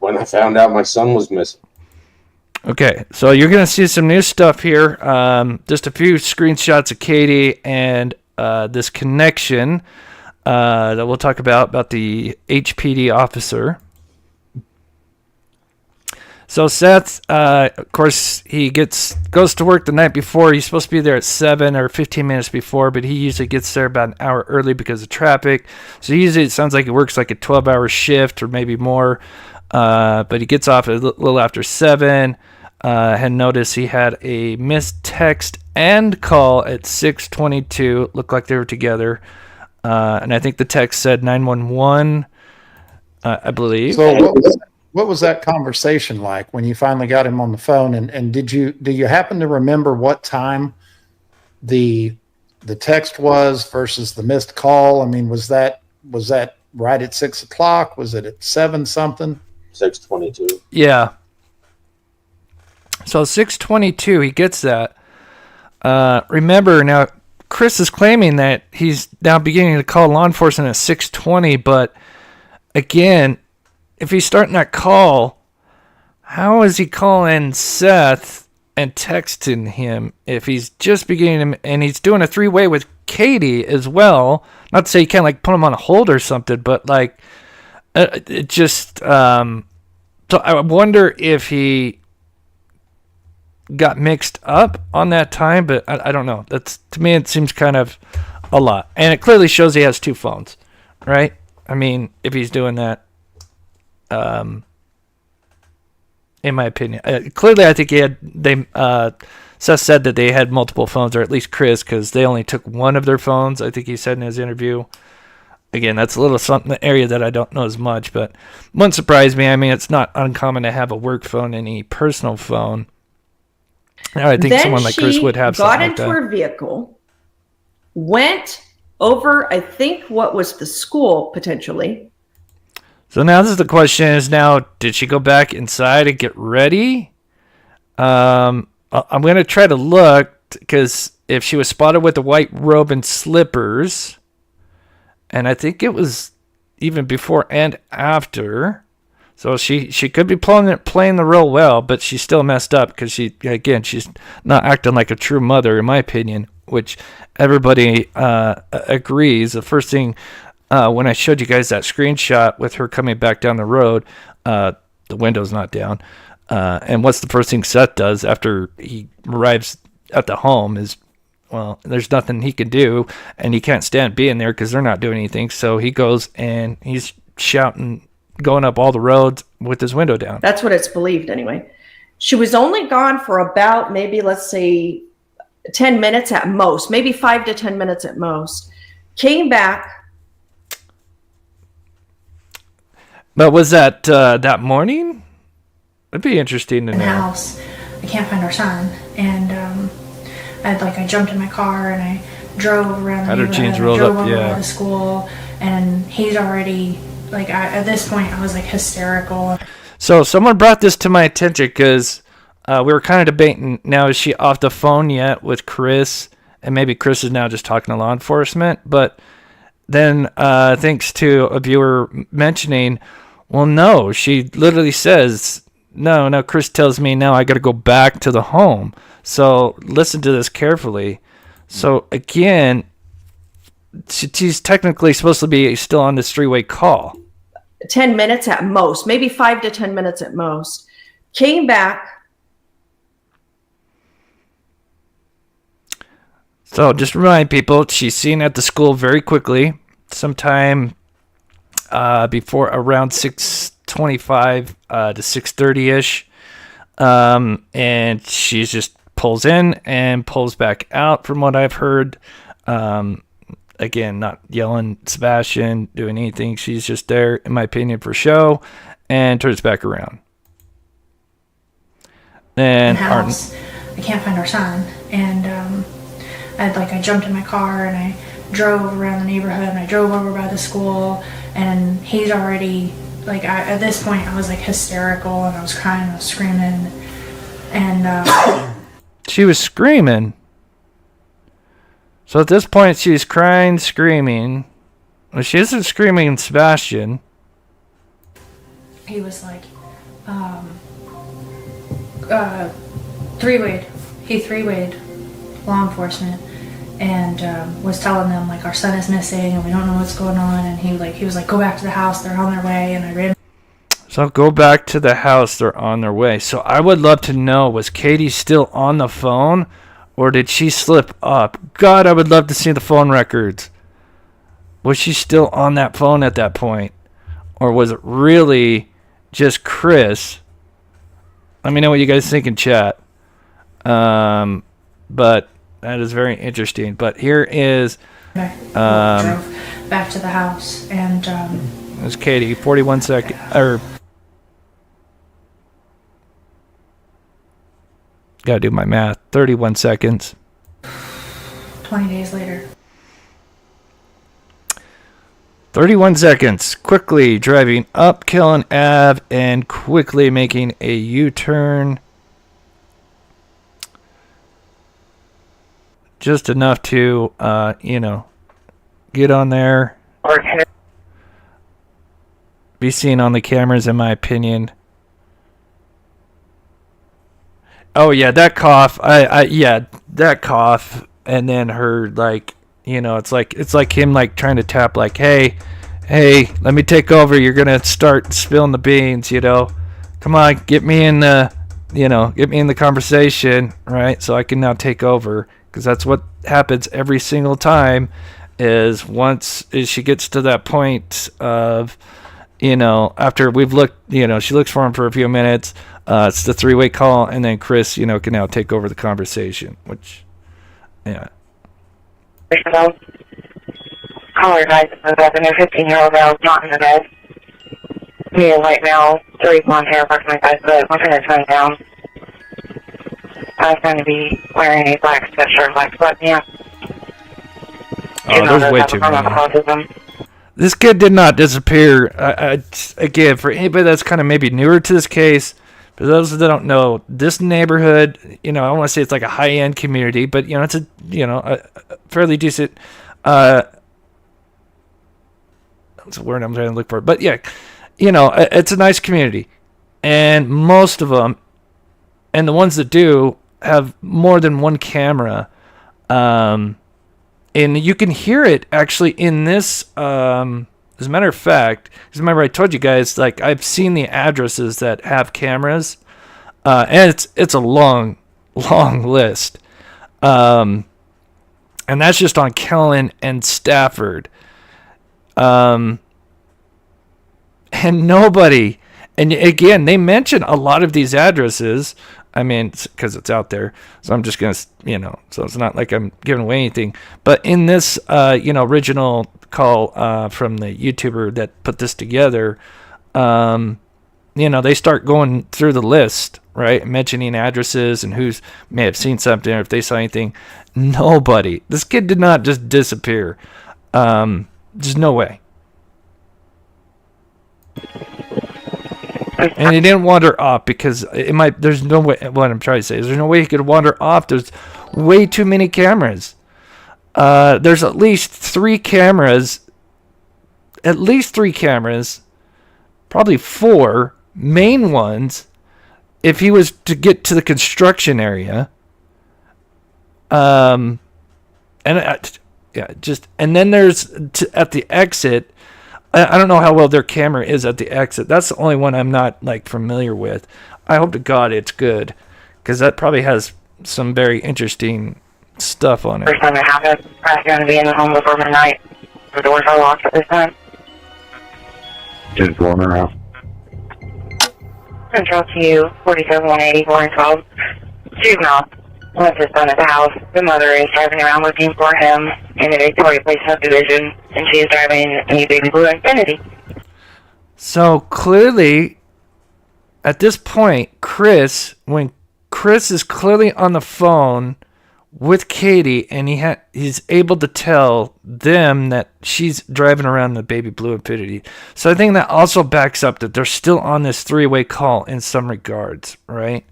I found out my son was missing. Okay, so you're going to see some new stuff here. Just a few screenshots of Katie and this connection that we'll talk about the HPD officer. So Seth, of course, he goes to work the night before. He's supposed to be there at 7 or 15 minutes before, but he usually gets there about an hour early because of traffic. So usually it sounds like he works like a 12-hour shift or maybe more. But he gets off a little after 7. Had noticed he had a missed text and call at 6:22. Looked like they were together. And I think the text said 911, I believe. So what was that conversation like when you finally got him on the phone? And do you happen to remember what time the text was versus the missed call? I mean, was that right at 6 o'clock? Was it at 7 something? 6:22. Yeah. So 6:22, he gets that. Remember now, Chris is claiming that he's now beginning to call law enforcement at 6:20, but again, if he's starting that call, how is he calling Seth and texting him if he's just beginning to, and he's doing a 3-way with Katie as well? Not to say you can't like put him on a hold or something, but like it just so I wonder if he got mixed up on that time, but I don't know. That's, to me, it seems kind of a lot, and it clearly shows he has 2 phones, right? I mean, if he's doing that, in my opinion, clearly I think Seth said that they had multiple phones, or at least Chris, because they only took one of their phones. I think he said in his interview. Again, that's a little something, the area that I don't know as much, but wouldn't surprise me. I mean, it's not uncommon to have a work phone and a personal phone. Now, I think Then someone like Chris would have something like got that. into her vehicle, went over, I think, what was the school, potentially. So now this is the question is now, did she go back inside and get ready? I'm going to try to look, because if she was spotted with a white robe and slippers, and I think it was even before and after, so she could be playing the role well, but she still messed up because she's not acting like a true mother, in my opinion, which everybody agrees. The first thing, when I showed you guys that screenshot with her coming back down the road, the window's not down. And what's the first thing Seth does after he arrives at the home is, well, there's nothing he can do, and he can't stand being there because they're not doing anything. So he goes and he's shouting, going up all the roads with his window down. That's what it's believed anyway. She was only gone for about maybe, let's say, 10 minutes at most, maybe 5 to 10 minutes at most. Came back. But was that that morning? It'd be interesting to know. House. I can't find our son, and I jumped in my car and I drove around the Had her neighborhood. jeans I rolled drove up, over yeah. by the school, and he's already at this point I was like hysterical. So someone brought this to my attention because we were kind of debating, now is she off the phone yet with Chris? And maybe Chris is now just talking to law enforcement. But then thanks to a viewer mentioning, well, no, she literally says, no, Chris tells me now I got to go back to the home. So listen to this carefully. So again, she's technically supposed to be still on this 3-way call. 10 minutes at most, maybe 5 to 10 minutes at most. Came back. So just remind people, she's seen at the school very quickly, sometime before around 6:25 to 6:30ish, and she just pulls in and pulls back out. From what I've heard, again, not yelling Sebastian, doing anything. She's just there, in my opinion, for show, and turns back around. And House. I can't find our son, and I jumped in my car and I drove around the neighborhood and I drove over by the school, and he's already at this point I was hysterical and I was crying, I was screaming, and she was screaming. So at this point she's crying, screaming. Well, she isn't screaming Sebastian. he was three-wayed. He three-wayed law enforcement and was telling them our son is missing and we don't know what's going on, and he was like, go back to the house, they're on their way. And I ran. So go back to the house, they're on their way. So I would love to know, was Katie still on the phone or did she slip up? God, I would love to see the phone records. Was she still on that phone at that point? Or was it really just Chris? Let me know what you guys think in chat. But that is very interesting. But here is drove back to the house, and there's Katie, 41 seconds, or gotta do my math, 31 seconds. 20 days later. 31 seconds, quickly driving up Killen Ave and quickly making a U-turn. just enough to, get on there, be seen on the cameras, in my opinion. Oh yeah, that cough. That cough, and then her it's like him trying to tap hey, let me take over. You're gonna start spilling the beans, Come on, get me in the conversation, right? So I can now take over, because that's what happens every single time. Is once she gets to that point of, after we've looked, she looks for him for a few minutes. It's the three-way call, and then Chris, can now take over the conversation, which, yeah. Caller guys, about their 15-year-old male not in the bed. Me and white male, 3 blonde hair, parked my guy's bed. My friend is running down. I was going to be wearing a black sweatshirt, black sweatpants. Oh, there's way too many. This kid did not disappear. Again, for anybody that's kind of maybe newer to this case, for those that don't know, this neighborhood, I don't want to say it's like a high-end community, but, it's a fairly decent, that's a word I'm trying to look for. But, yeah, it's a nice community. And most of them, and the ones that do, have more than one camera. And you can hear it, actually, in this, as a matter of fact, because remember I told you guys, I've seen the addresses that have cameras, and it's a long, long list. And that's just on Kellen and Stafford. And nobody, and again, they mention a lot of these addresses. I mean, because it's out there, so I'm just gonna, so it's not like I'm giving away anything. But in this, original call from the YouTuber that put this together, they start going through the list, right, mentioning addresses and who's may have seen something or if they saw anything. Nobody. This kid did not just disappear. There's no way. And he didn't wander off because there's no way. What I'm trying to say is there's no way he could wander off. There's way too many cameras. There's at least three cameras. Probably 4 main ones. If he was to get to the construction area. And then there's at the exit. I don't know how well their camera is at the exit. That's the only one I'm not familiar with. I hope to God it's good, because that probably has some very interesting stuff on it. First time it happened, I was going to be in the home before midnight. The doors are locked at this time. Just going around. Central to 47-180, 412. Juvenile. Once his son at the house, the mother is driving around looking for him in the Victoria Place subdivision, and she is driving a baby blue Infiniti. So clearly, at this point, when Chris is clearly on the phone with Katie, and he's able to tell them that she's driving around the baby blue Infiniti. So I think that also backs up that they're still on this 3-way call in some regards, right?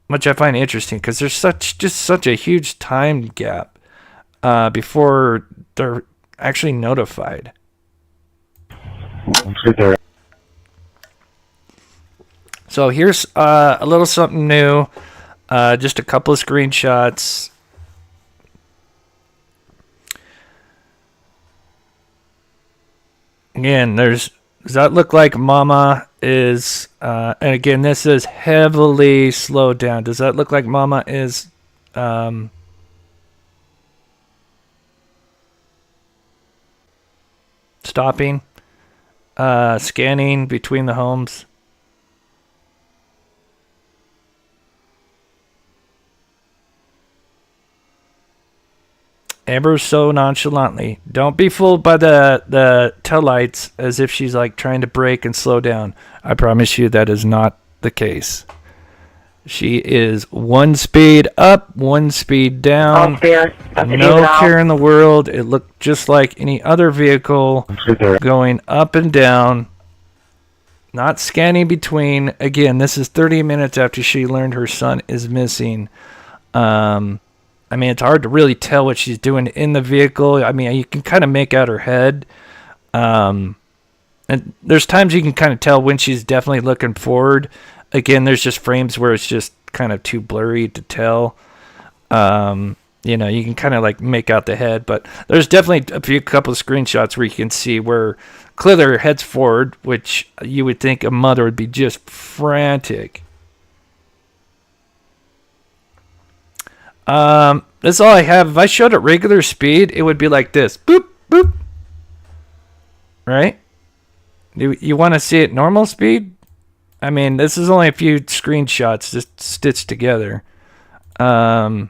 Which I find interesting, because there's such a huge time gap before they're actually notified. So here's a little something new, just a couple of screenshots. Again, does that look like Mama is, and again, this is heavily slowed down. Does that look like Mama is, stopping, scanning between the homes? Amber so nonchalantly. Don't be fooled by the tail lights as if she's trying to brake and slow down. I promise you that is not the case. She is 1 speed up, 1 speed down. No care in the world. It looked just like any other vehicle going up and down. not scanning between. Again, this is 30 minutes after she learned her son is missing. I mean, it's hard to really tell what she's doing in the vehicle. I mean, you can kind of make out her head. And there's times you can kind of tell when she's definitely looking forward. Again, there's just frames where it's just kind of too blurry to tell. You know, you can kind of like make out the head, but there's definitely a couple of screenshots where you can see where clearly her head's forward, which you would think a mother would be just frantic. That's all I have. If I showed it regular speed, it would be like this. Boop, boop. Right? You want to see it normal speed? I mean, this is only a few screenshots just stitched together. What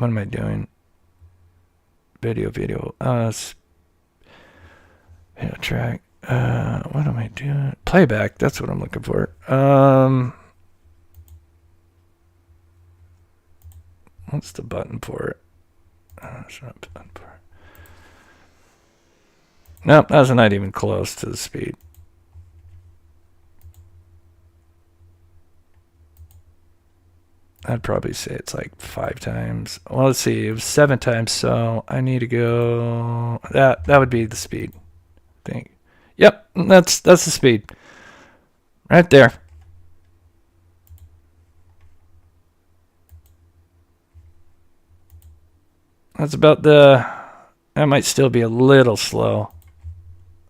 am I doing? Video. Track. What am I doing? Playback. That's what I'm looking for. What's the button for it? There's not a button for it. Nope, that's not even close to the speed. I'd probably say it's like 5 times. Well, let's see. It was 7 times, so I need to go. That would be the speed. I think. Yep, that's the speed. Right there. That's about that might still be a little slow.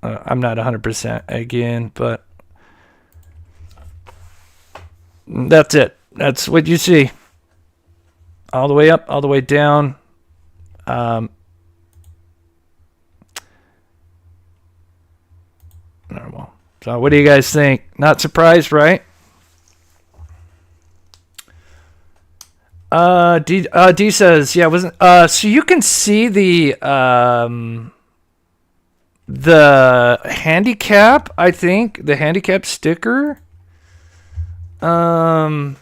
I'm not 100% again, but that's it. That's what you see. All the way up, all the way down. Normal. So what do you guys think? Not surprised, right? D says, yeah, wasn't so you can see the handicap, I think, the handicap sticker. I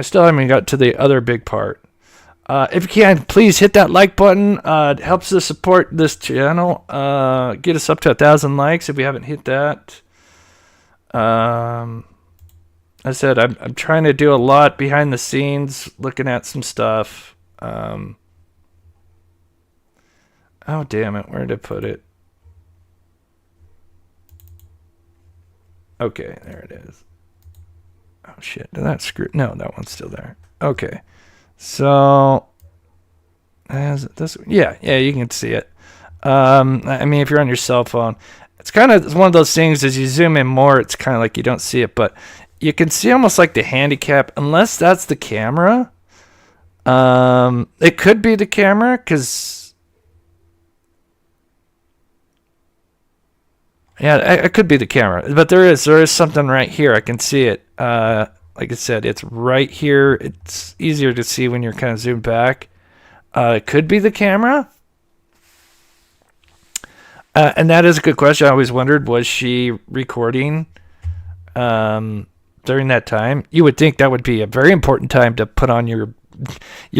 still haven't got to the other big part. If you can, please hit that like button. It helps us support this channel. Get us up to 1,000 likes if we haven't hit that. I said I'm trying to do a lot behind the scenes, looking at some stuff. Oh damn it! Where did I put it? Okay, there it is. Oh shit! Did that screw? No, that one's still there. Okay, so as this, yeah, you can see it. I mean, if you're on your cell phone, it's one of those things. As you zoom in more, it's kind of like you don't see it, but you can see almost like the handicap, unless that's the camera. It could be the camera, because yeah, it could be the camera, but there is something right here. I can see it. Like I said, it's right here. It's easier to see when you're kind of zoomed back. It could be the camera. And that is a good question. I always wondered, was she recording during that time? You would think that would be a very important time to put on your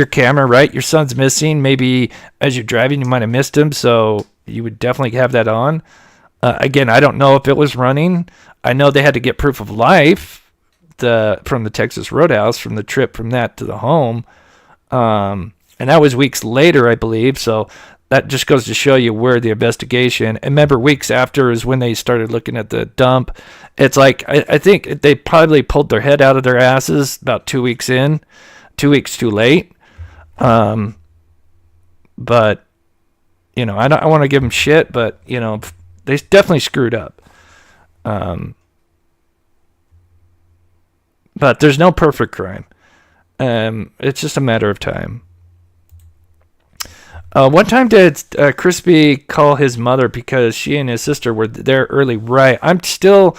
camera, right? Your son's missing. Maybe as you're driving, you might have missed him, so you would definitely have that on. Again, I don't know if it was running. I know they had to get proof of life from the Texas Roadhouse, from the trip from that to the home. And that was weeks later, I believe. So that just goes to show you where the investigation. And remember, weeks after is when they started looking at the dump. It's like, I think they probably pulled their head out of their asses about 2 weeks in, 2 weeks too late. But, you know, I want to give them shit, but, you know, they definitely screwed up. But there's no perfect crime. It's just a matter of time. One time did Crispy call his mother because she and his sister were there early? Right. I'm still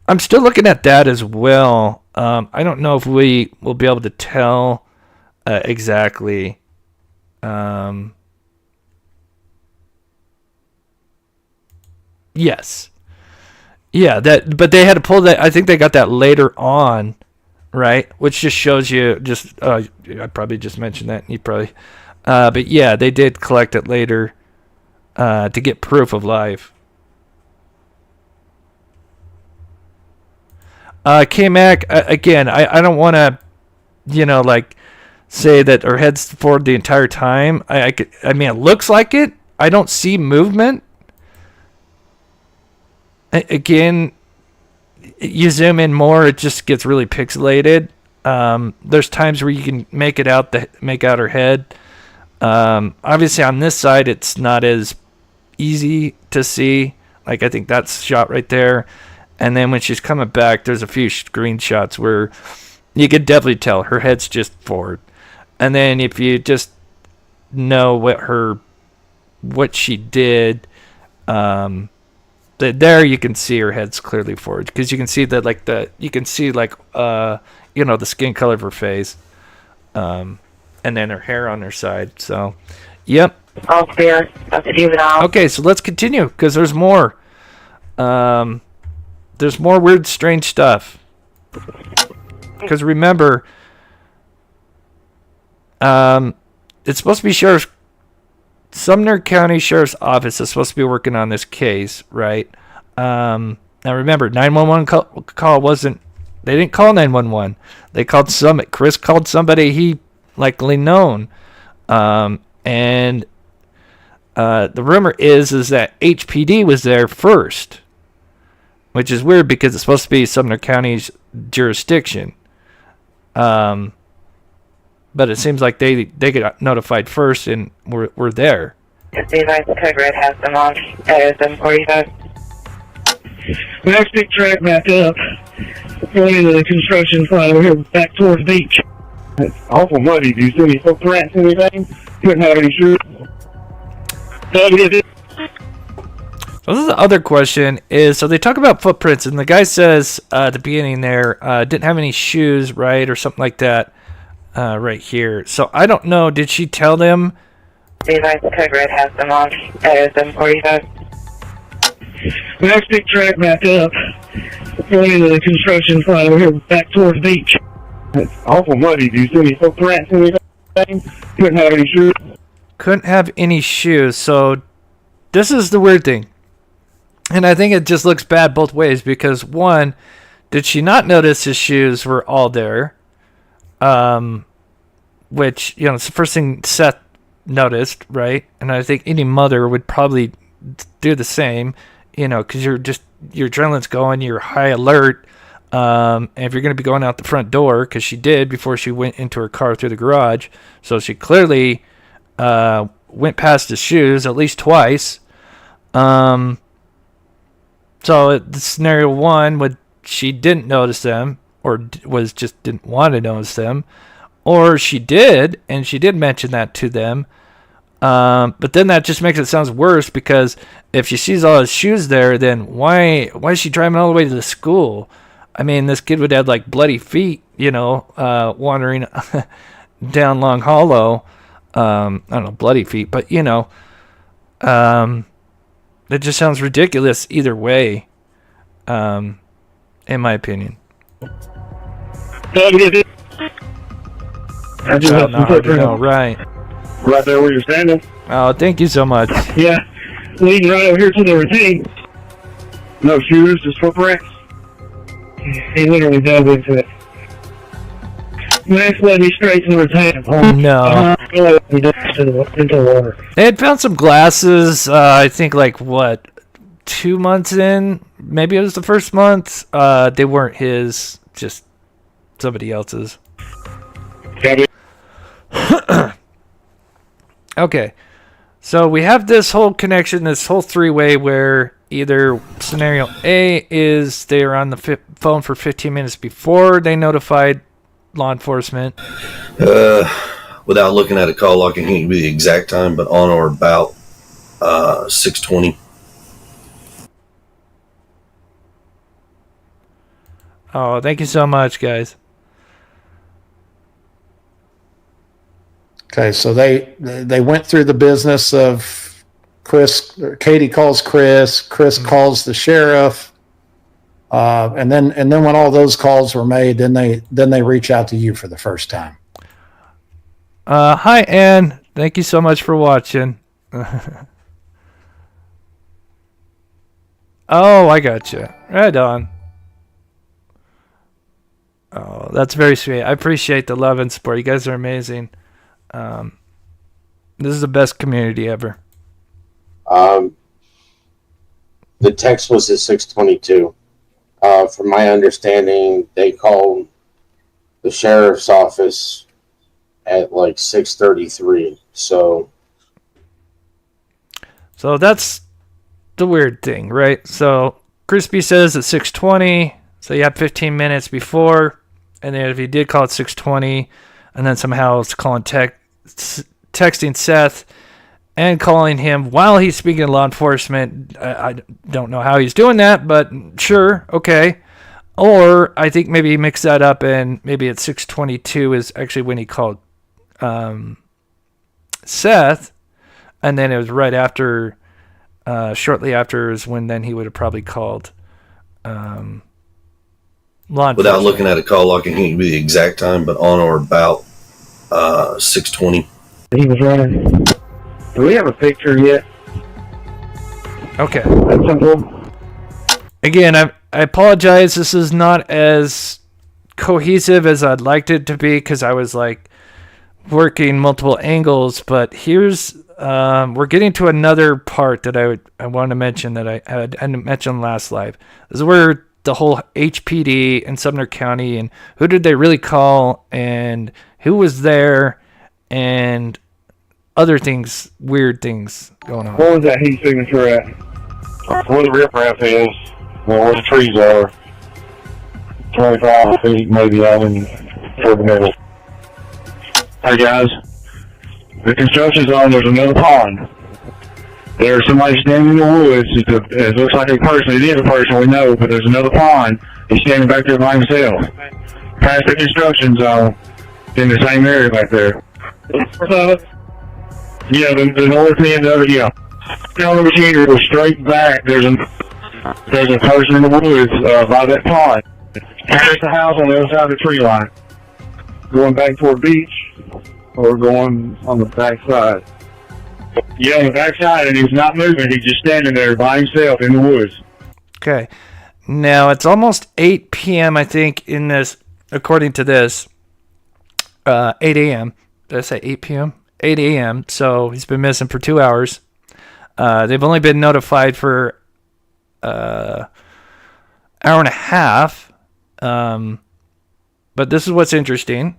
looking at that as well. I don't know if we will be able to tell exactly. Yes. Yeah, but they had to pull that. I think they got that later on. right? Which just shows you I probably just mentioned that. You probably, but yeah, they did collect it later to get proof of life. K-Mac, again, I don't want to, say that her head's forward the entire time. I mean, it looks like it. I don't see movement. Again, you zoom in more, it just gets really pixelated. There's times where you can make out her head. Obviously, on this side, it's not as easy to see. Like, I think that's shot right there. And then when she's coming back, there's a few screenshots where you could definitely tell her head's just forward. And then if you just know what she did, there you can see her head's clearly forward, because you can see that the skin color of her face, and then her hair on her side. So, yep. All clear. That's a juvenile. Okay, so let's continue, because there's more. There's more weird, strange stuff. Because remember, it's supposed to be Sumner County Sheriff's Office is supposed to be working on this case, right? Now remember, 911 call wasn't. They didn't call 911. They called Chris called somebody he likely known, and the rumor is that HPD was there first, which is weird because it's supposed to be Sumner County's jurisdiction. But it seems like they got notified first and were there. The advice code red has them on at 745. Next big track back up, going into the construction site over here back towards the beach. It's awful muddy. Do you see any footprints, anything? Couldn't have any shoes. So this is the other question so they talk about footprints, and the guy says at the beginning there, didn't have any shoes, right? Or something like that, right here. So I don't know, did she tell them? The advice code red has them on at 745. Next big track back up, going into the construction site over here back towards the beach. It's awful muddy. Do you see any footprints, anything? Couldn't have any shoes. Couldn't have any shoes. So this is the weird thing. And I think it just looks bad both ways, because one, did she not notice his shoes were all there? Which, it's the first thing Seth noticed, right? And I think any mother would probably do the same, because your adrenaline's going, you're high alert. And if you're going to be going out the front door, because she did before she went into her car through the garage, so she clearly went past his shoes at least twice. So the scenario one she didn't notice them, or didn't want to notice them, or she did, and she did mention that to them. But then that just makes it sound worse, because if she sees all his shoes there, then why is she driving all the way to the school? I mean, this kid would have bloody feet, wandering down Long Hollow. I don't know, bloody feet, but it just sounds ridiculous either way, in my opinion. I just have some footprints. Right. Right there where you're standing. Oh, thank you so much. Yeah. Leading right over here to the routine. No shoes, just footprints. He literally dove into it. Max led me straight to the routine. Oh, no. He dashed into the water. They had found some glasses, I think 2 months in? Maybe it was the first month. They weren't his, just somebody else's. Okay. So we have this whole connection, this whole three-way where either scenario A is they are on the phone for 15 minutes before they notified law enforcement. Without looking at a call log, I can't give you the exact time, but on or about 6:20. Oh, thank you so much, guys. Okay, so they went through the business of Chris. Katie calls Chris. Chris calls the sheriff. And then when all those calls were made, then they reach out to you for the first time. Hi, Ann. Thank you so much for watching. Oh, I gotcha. Right on. Oh, that's very sweet. I appreciate the love and support. You guys are amazing. This is the best community ever. The text was at 6:22. From my understanding, they called the sheriff's office at like 6:33. So that's the weird thing, right? So Crispy says at 6:20. So you have 15 minutes before, and then if he did call at 6:20, and then somehow it's calling texting Seth and calling him while he's speaking to law enforcement. I don't know how he's doing that, but sure, okay. Or I think maybe he mixed that up, and maybe at 6:22 is actually when he called Seth, and then it was right after, shortly after is when then he would have probably called law enforcement. Without looking at a call log, I can't give you the exact time, but on or about 6:20. He was running. Do we have a picture yet? Okay. That's simple. Again, I apologize. This is not as cohesive as I'd liked it to be because I was like working multiple angles. But here's we're getting to another part that I want to mention that I hadn't mentioned last live. This is where the whole HPD in Sumner County and who did they really call and who was there and other things, weird things going on. What was that heat signature at? Where the riprap is, where the trees are. 25 feet maybe out in toward the middle. Hey guys, the construction zone, there's another pond. There's somebody standing in the woods. It looks like a person. It is a person, we know, but there's another pond. He's standing back there by himself. Past the construction zone, in the same area back there. Yeah, the north end of it, yeah. Down the machine goes straight back. There's a person in the woods by that pond. Past the house on the other side of the tree line. Going back toward the beach or going on the back side? Yeah, on the back side, and he's not moving. He's just standing there by himself in the woods. Okay. Now, it's almost 8 p.m., I think, in this, according to this, 8 a.m. Did I say 8 p.m.? 8 a.m., so he's been missing for 2 hours. They've only been notified for hour and a half. But this is what's interesting.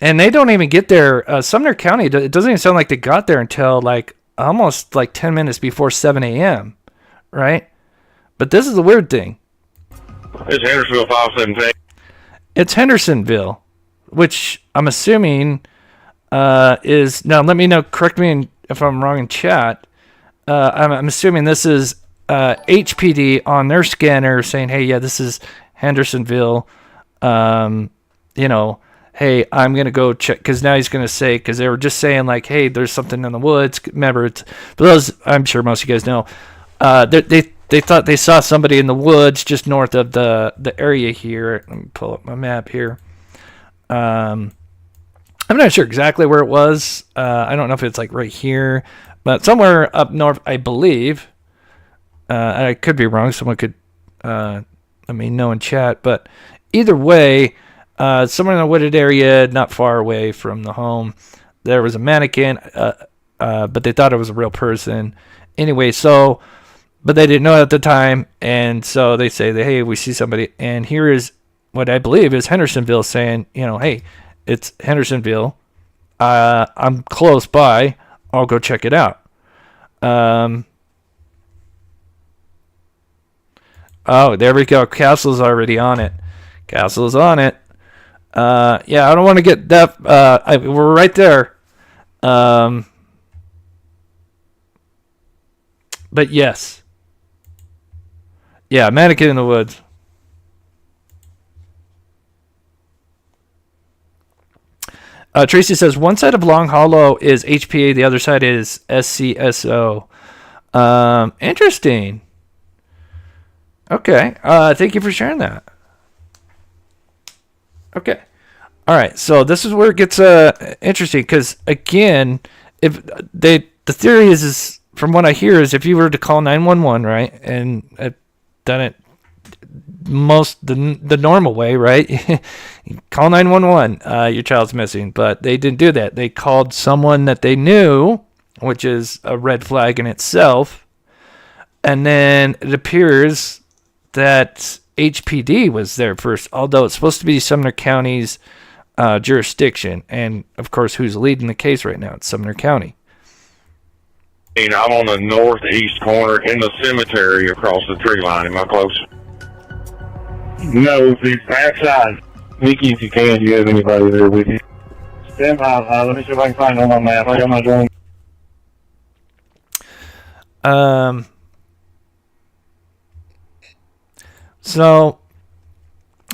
And they don't even get there. Sumner County, it doesn't even sound like they got there until like almost like 10 minutes before 7 a.m., right? But this is the weird thing. It's Hendersonville 517. It's Hendersonville, which I'm assuming is... Now, let me know, correct me if I'm wrong in chat. I'm assuming this is HPD on their scanner saying, hey, yeah, this is Hendersonville. You know, hey, I'm going to go check, because now he's going to say, because they were just saying like, hey, there's something in the woods. Remember, it's, but those, I'm sure most of you guys know, they thought they saw somebody in the woods just north of the area here. Let me pull up my map here. I'm not sure exactly where it was. I don't know if it's like right here, but somewhere up north, I believe. I could be wrong. Someone could let me know in chat, but either way, somewhere in the wooded area, not far away from the home, there was a mannequin, but they thought it was a real person. Anyway, so, but they didn't know at the time, and so they say that, hey, we see somebody, and here is what I believe is Hendersonville saying, you know, hey, it's Hendersonville. I'm close by. I'll go check it out. Oh, there we go. Castle's already on it. Castle's on it. Yeah, I don't want to get that. We're right there. But yes. Yeah, mannequin in the woods. Tracy says one side of Long Hollow is HPA, the other side is SCSO. Interesting. Okay. Thank you for sharing that. Okay. All right. So this is where it gets interesting because again, the theory is from what I hear is if you were to call 911, right, and I've done it the normal way, right? You call 911, your child's missing, but they didn't do that. They called someone that they knew, which is a red flag in itself. And then it appears that HPD was there first, although it's supposed to be Sumner County's jurisdiction. And, of course, who's leading the case right now? It's Sumner County. I'm on the northeast corner in the cemetery across the tree line. Am I close? No, the backside. Mickey, if you can, do you have anybody there with you? Stand by. Let me see if I can find it on my map. I got my drone. So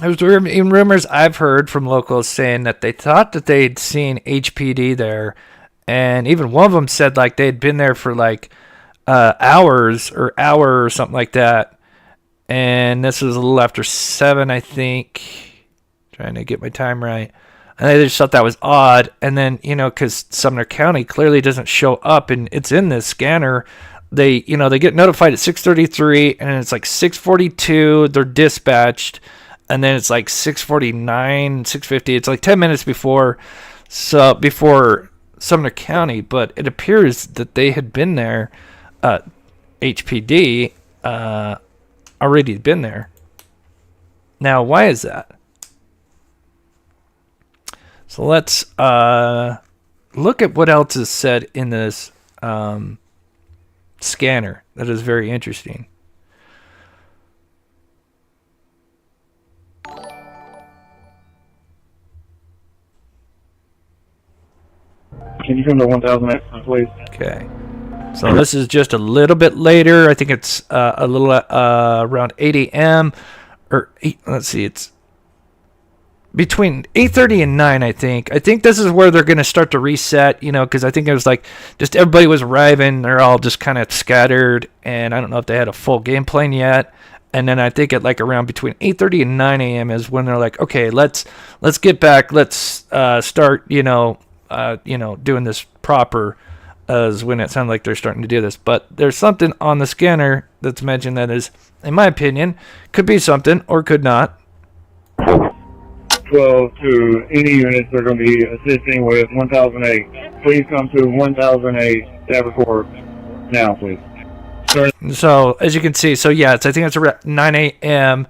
there's even rumors I've heard from locals saying that they thought that they'd seen HPD there, and even one of them said like they'd been there for like hours or hour or something like that. And this was a little after 7, I think. Trying to get my time right. And they just thought that was odd. And then, because Sumner County clearly doesn't show up, and it's in this scanner. They get notified at 6:33, and it's like 6:42. They're dispatched, and then it's like 6:49, 6:50. It's like 10 minutes before Sumner County. But it appears that they had been there. HPD already been there. Now, why is that? So let's look at what else is said in this scanner. That is very interesting. Can you come to 1000 please? Okay. So this is just a little bit later. I think it's a little around 8 a.m. or 8, let's see, it's between 8:30 and 9, I think. I think this is where they're going to start to reset, because I think it was like just everybody was arriving. They're all just kind of scattered, and I don't know if they had a full game plan yet. And then I think at like around between 8:30 and 9 a.m. is when they're like, okay, let's get back. Let's start, doing this proper. Is when it sounded like they're starting to do this. But there's something on the scanner that's mentioned that is, in my opinion, could be something or could not. 12 to any units they're going to be assisting with 1008. Please come to 1008 Davenport now, please. So, as you can see, I think it's around 9 a.m.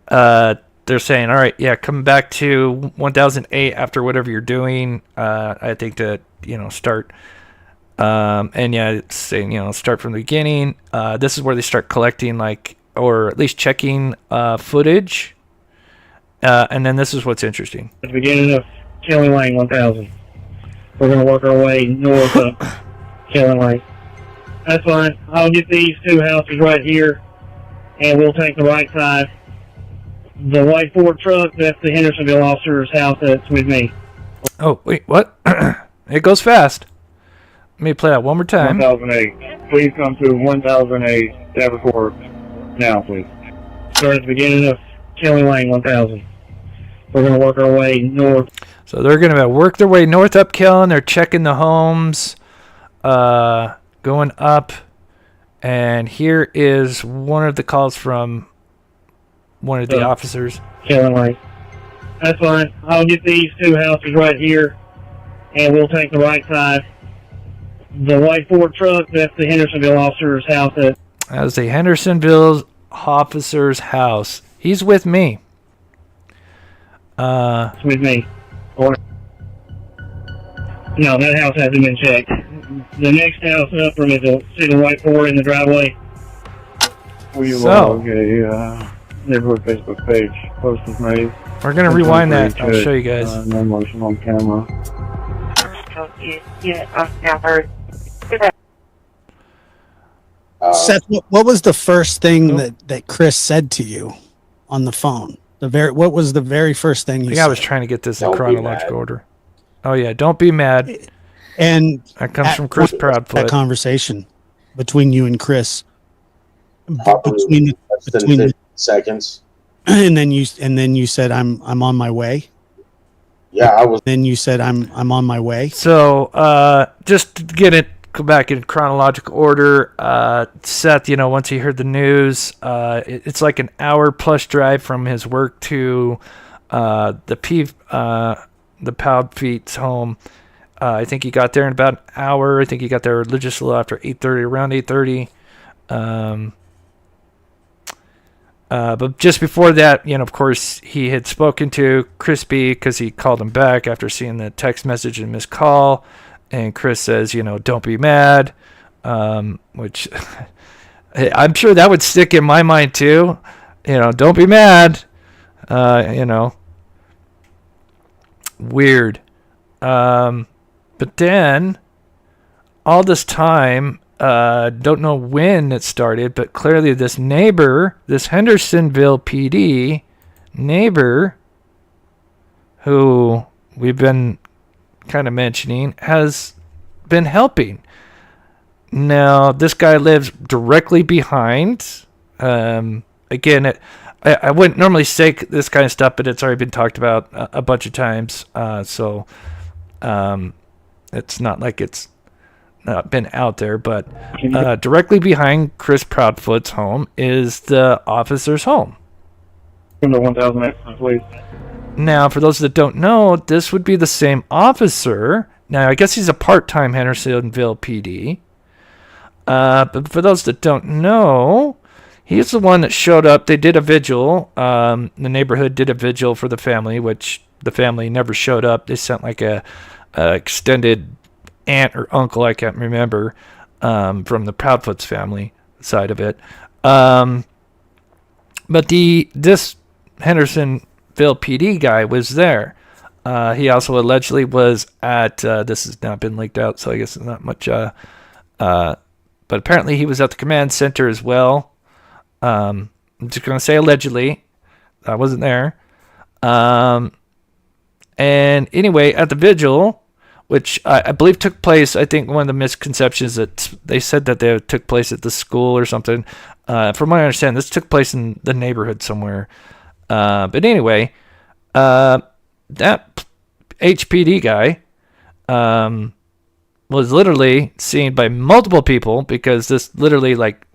They're saying, all right, yeah, come back to 1008 after whatever you're doing. I think to, start. And yeah, it's saying, start from the beginning. This is where they start collecting, or at least checking footage. And then this is what's interesting. At the beginning of Kelly Lane 1000. We're going to work our way north of Kelly Lane. That's fine. I'll get these 2 houses right here, and we'll take the right side. The white Ford truck, that's the Hendersonville officer's house that's with me. Oh, wait, what? It goes fast. Let me play that one more time. 1008. Please come to 1008 Davenport now, please. Start at the beginning of Kelly Lane 1000. We're going to work our way north. So they're going to work their way north up Kelly. They're checking the homes, going up. And here is one of the calls from one of the officers. Kelly Lane. That's fine. I'll get these 2 houses right here, and we'll take the right side. The white Ford truck, that's the Hendersonville officer's house. That's the Hendersonville officer's house. He's with me. It's with me. No, that house hasn't been checked. The next house up from is a see the white Ford in the driveway. Okay, neighborhood Facebook page. Post was made. We're going to rewind that. I'll show you guys. No motion on camera. Seth, what was the first thing that Chris said to you on the phone? What was the very first thing you said? I was trying to get this in chronological order. Oh yeah, don't be mad. And that comes from Chris Proudfoot. That conversation between you and Chris. Between seconds. And then you said I'm on my way. Yeah, I was. Then you said I'm on my way. So just to go back in chronological order. Seth, once he heard the news, it's like an hour plus drive from his work to the Pound Feet's home. I think he got there in about an hour. I think he got there just a little after 8:30, around 8:30. But just before that, of course, he had spoken to Crispy because he called him back after seeing the text message and missed call. And Chris says, don't be mad, which I'm sure that would stick in my mind too. Don't be mad. Weird. But then all this time, don't know when it started, but clearly this neighbor, this Hendersonville PD neighbor, who we've been kind of mentioning, has been helping. Now, this guy lives directly behind. Again, I wouldn't normally say this kind of stuff, but it's already been talked about a bunch of times. So it's not like it's not been out there, but directly behind Chris Proudfoot's home is the officer's home. The 1,000 please. Now, for those that don't know, this would be the same officer. Now, I guess he's a part-time Hendersonville PD. But for those that don't know, he's the one that showed up. They did a vigil. The neighborhood did a vigil for the family, which the family never showed up. They sent like a extended aunt or uncle, I can't remember, from the Proudfoot's family side of it. But this Hendersonville PD guy was there. He also allegedly was at, this has now been leaked out, so I guess it's not much, but apparently he was at the command center as well. I'm just going to say allegedly. I wasn't there. And anyway, at the vigil, which I believe took place, I think one of the misconceptions that they said that they took place at the school or something. From what I understand, this took place in the neighborhood somewhere. But anyway, that HPD guy was literally seen by multiple people because this literally, like,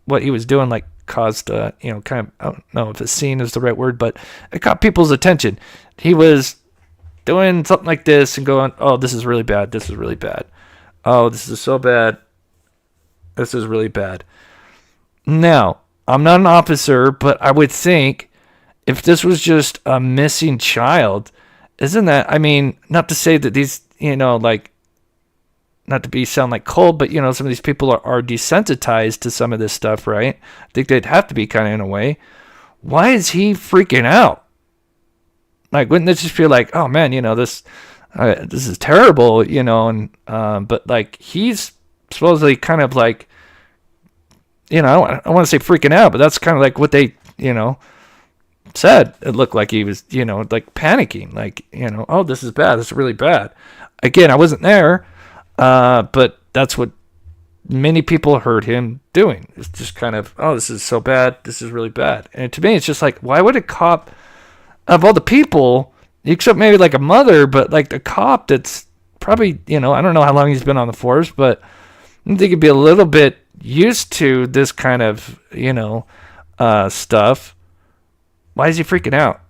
what he was doing, like, caused, kind of, I don't know if a scene is the right word, but it caught people's attention. He was doing something like this and going, oh, this is really bad. This is really bad. Oh, this is so bad. This is really bad. Now, I'm not an officer, but I would think if this was just a missing child, isn't that, I mean, not to say that these, like, not to sound like cold, but, some of these people are desensitized to some of this stuff, right? I think they'd have to be kind of in a way. Why is he freaking out? Like, wouldn't it just feel like, oh man, this is terrible, and but like he's supposedly kind of like, I don't want to say freaking out, but that's kind of like what they, said. It looked like he was, like panicking, like, oh, this is bad, this is really bad. Again, I wasn't there, but that's what many people heard him doing. It's just kind of, oh, this is so bad, this is really bad. And to me, it's just like, why would a cop, of all the people, except maybe like a mother, but like the cop that's probably, I don't know how long he's been on the force, but I think he'd be a little bit used to this kind of, stuff. Why is he freaking out?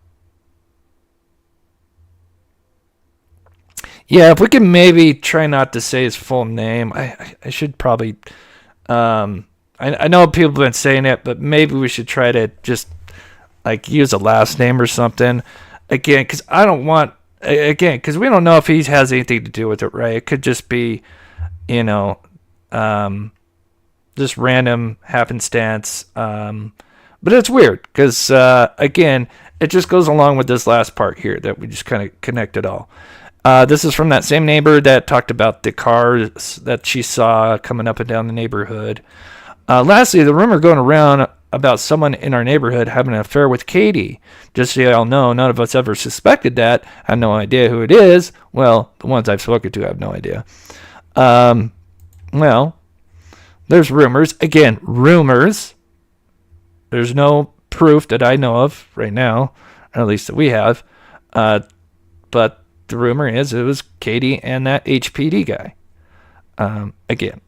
Yeah, if we can maybe try not to say his full name. I should probably, I know people have been saying it, but maybe we should try to just like use a last name or something, again, because I don't want, again, because we don't know if he has anything to do with it, right? It could just be, just random happenstance. But it's weird because, again, it just goes along with this last part here that we just kind of connect it all. This is from that same neighbor that talked about the cars that she saw coming up and down the neighborhood. Lastly, the rumor going around about someone in our neighborhood having an affair with Katie. Just so y'all know, none of us ever suspected that. I have no idea who it is. Well, the ones I've spoken to have no idea. Well, there's rumors. Again, rumors. There's no proof that I know of right now, or at least that we have. But the rumor is it was Katie and that HPD guy. Again,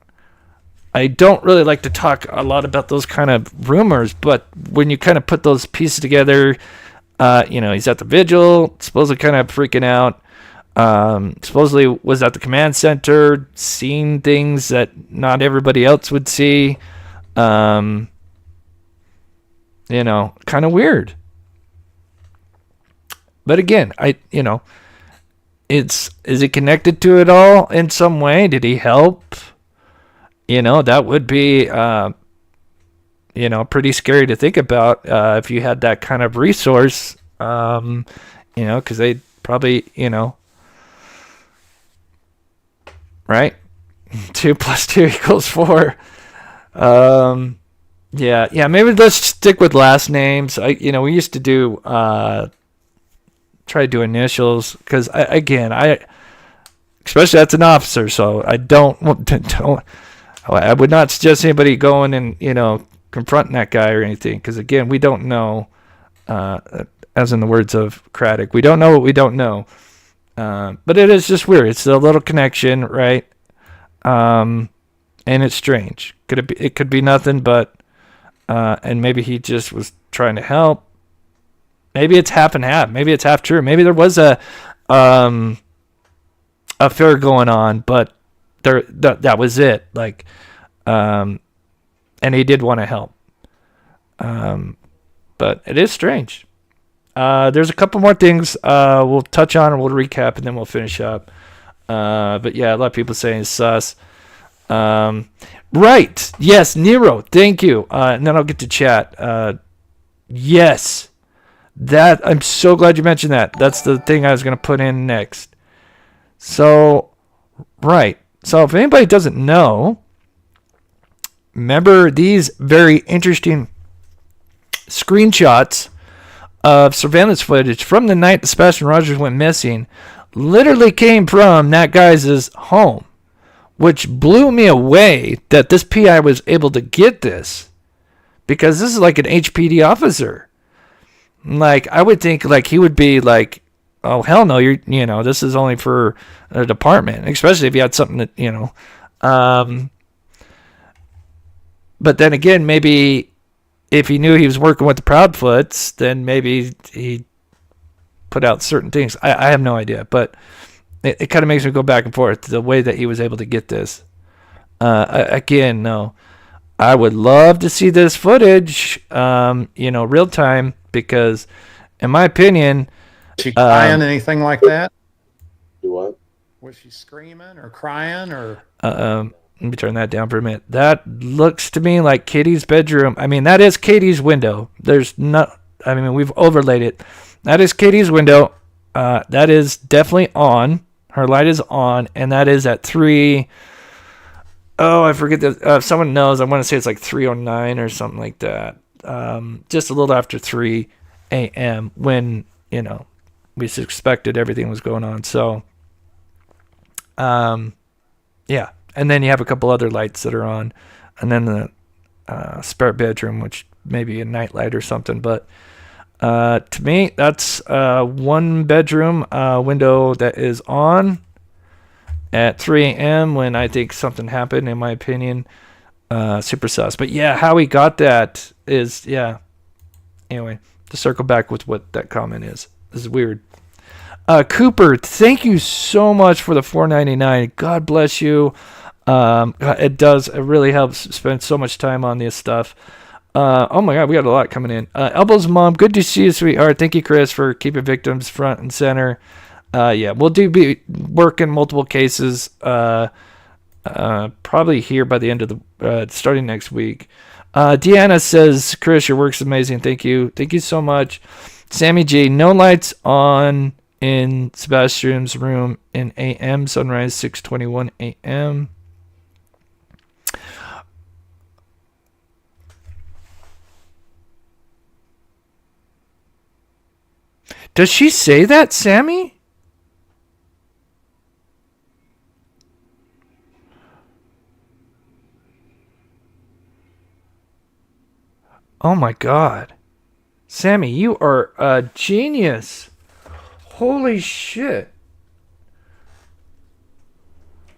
I don't really like to talk a lot about those kind of rumors, but when you kind of put those pieces together, he's at the vigil, supposedly kind of freaking out. Supposedly was at the command center, seeing things that not everybody else would see. Kind of weird. But again, is it connected to it all in some way? Did he help? That would be, pretty scary to think about if you had that kind of resource, because they probably, right? 2 + 2 = 4. Yeah. Maybe let's stick with last names. We used to do try to do initials because especially that's an officer, so I would not suggest anybody going and confronting that guy or anything because again we don't know. As in the words of Craddock, we don't know what we don't know. But it is just weird. It's a little connection, right? And it's strange. It could be nothing, but and maybe he just was trying to help. Maybe it's half and half. Maybe it's half true. Maybe there was a affair going on, but that was it. Like, and he did want to help. But it is strange. There's a couple more things we'll touch on and we'll recap and then we'll finish up. But yeah, a lot of people saying it's sus. Right. Yes, Nero. Thank you. And then I'll get to chat. Yes. That I'm so glad you mentioned that. That's the thing I was going to put in next. So, right. So if anybody doesn't know, remember these very interesting screenshots of surveillance footage from the night that Sebastian Rogers went missing literally came from that guy's home, which blew me away that this PI was able to get this because this is like an HPD officer. Like, I would think like he would be like, oh, hell no, this is only for a department, especially if you had something that, but then again, maybe if he knew he was working with the Proudfoots, then maybe he put out certain things. I have no idea, but it kind of makes me go back and forth the way that he was able to get this. Again, no, I would love to see this footage, real time, because in my opinion, was she crying, anything like that? Do what? Was she screaming or crying or? Let me turn that down for a minute. That looks to me like Katie's bedroom. I mean, that is Katie's window. We've overlaid it. That is Katie's window. That is definitely on. Her light is on, and that is at 3. Oh, I forget that. If someone knows, I want to say it's like 3:09 or something like that. Just a little after 3 a.m. when, we suspected everything was going on. So, yeah. And then you have a couple other lights that are on. And then the spare bedroom, which may be a nightlight or something. But to me, that's one bedroom window that is on at 3 a.m. when I think something happened, in my opinion. Super sus. But yeah, how he got that is, yeah. Anyway, to circle back with what that comment is. This is weird. Cooper, thank you so much for the $4.99. God bless you. It really helps spend so much time on this stuff. Oh my God, we got a lot coming in. Elbows Mom, good to see you, sweetheart. Thank you, Chris, for keeping victims front and center. Yeah, we'll be working multiple cases, probably here by the end of starting next week. Deanna says, Chris, your work's amazing. Thank you. Thank you so much. Sammy G, no lights on in Sebastian's room in AM, sunrise 6:21 a.m. Does she say that, Sammy? Oh my God. Sammy, you are a genius. Holy shit.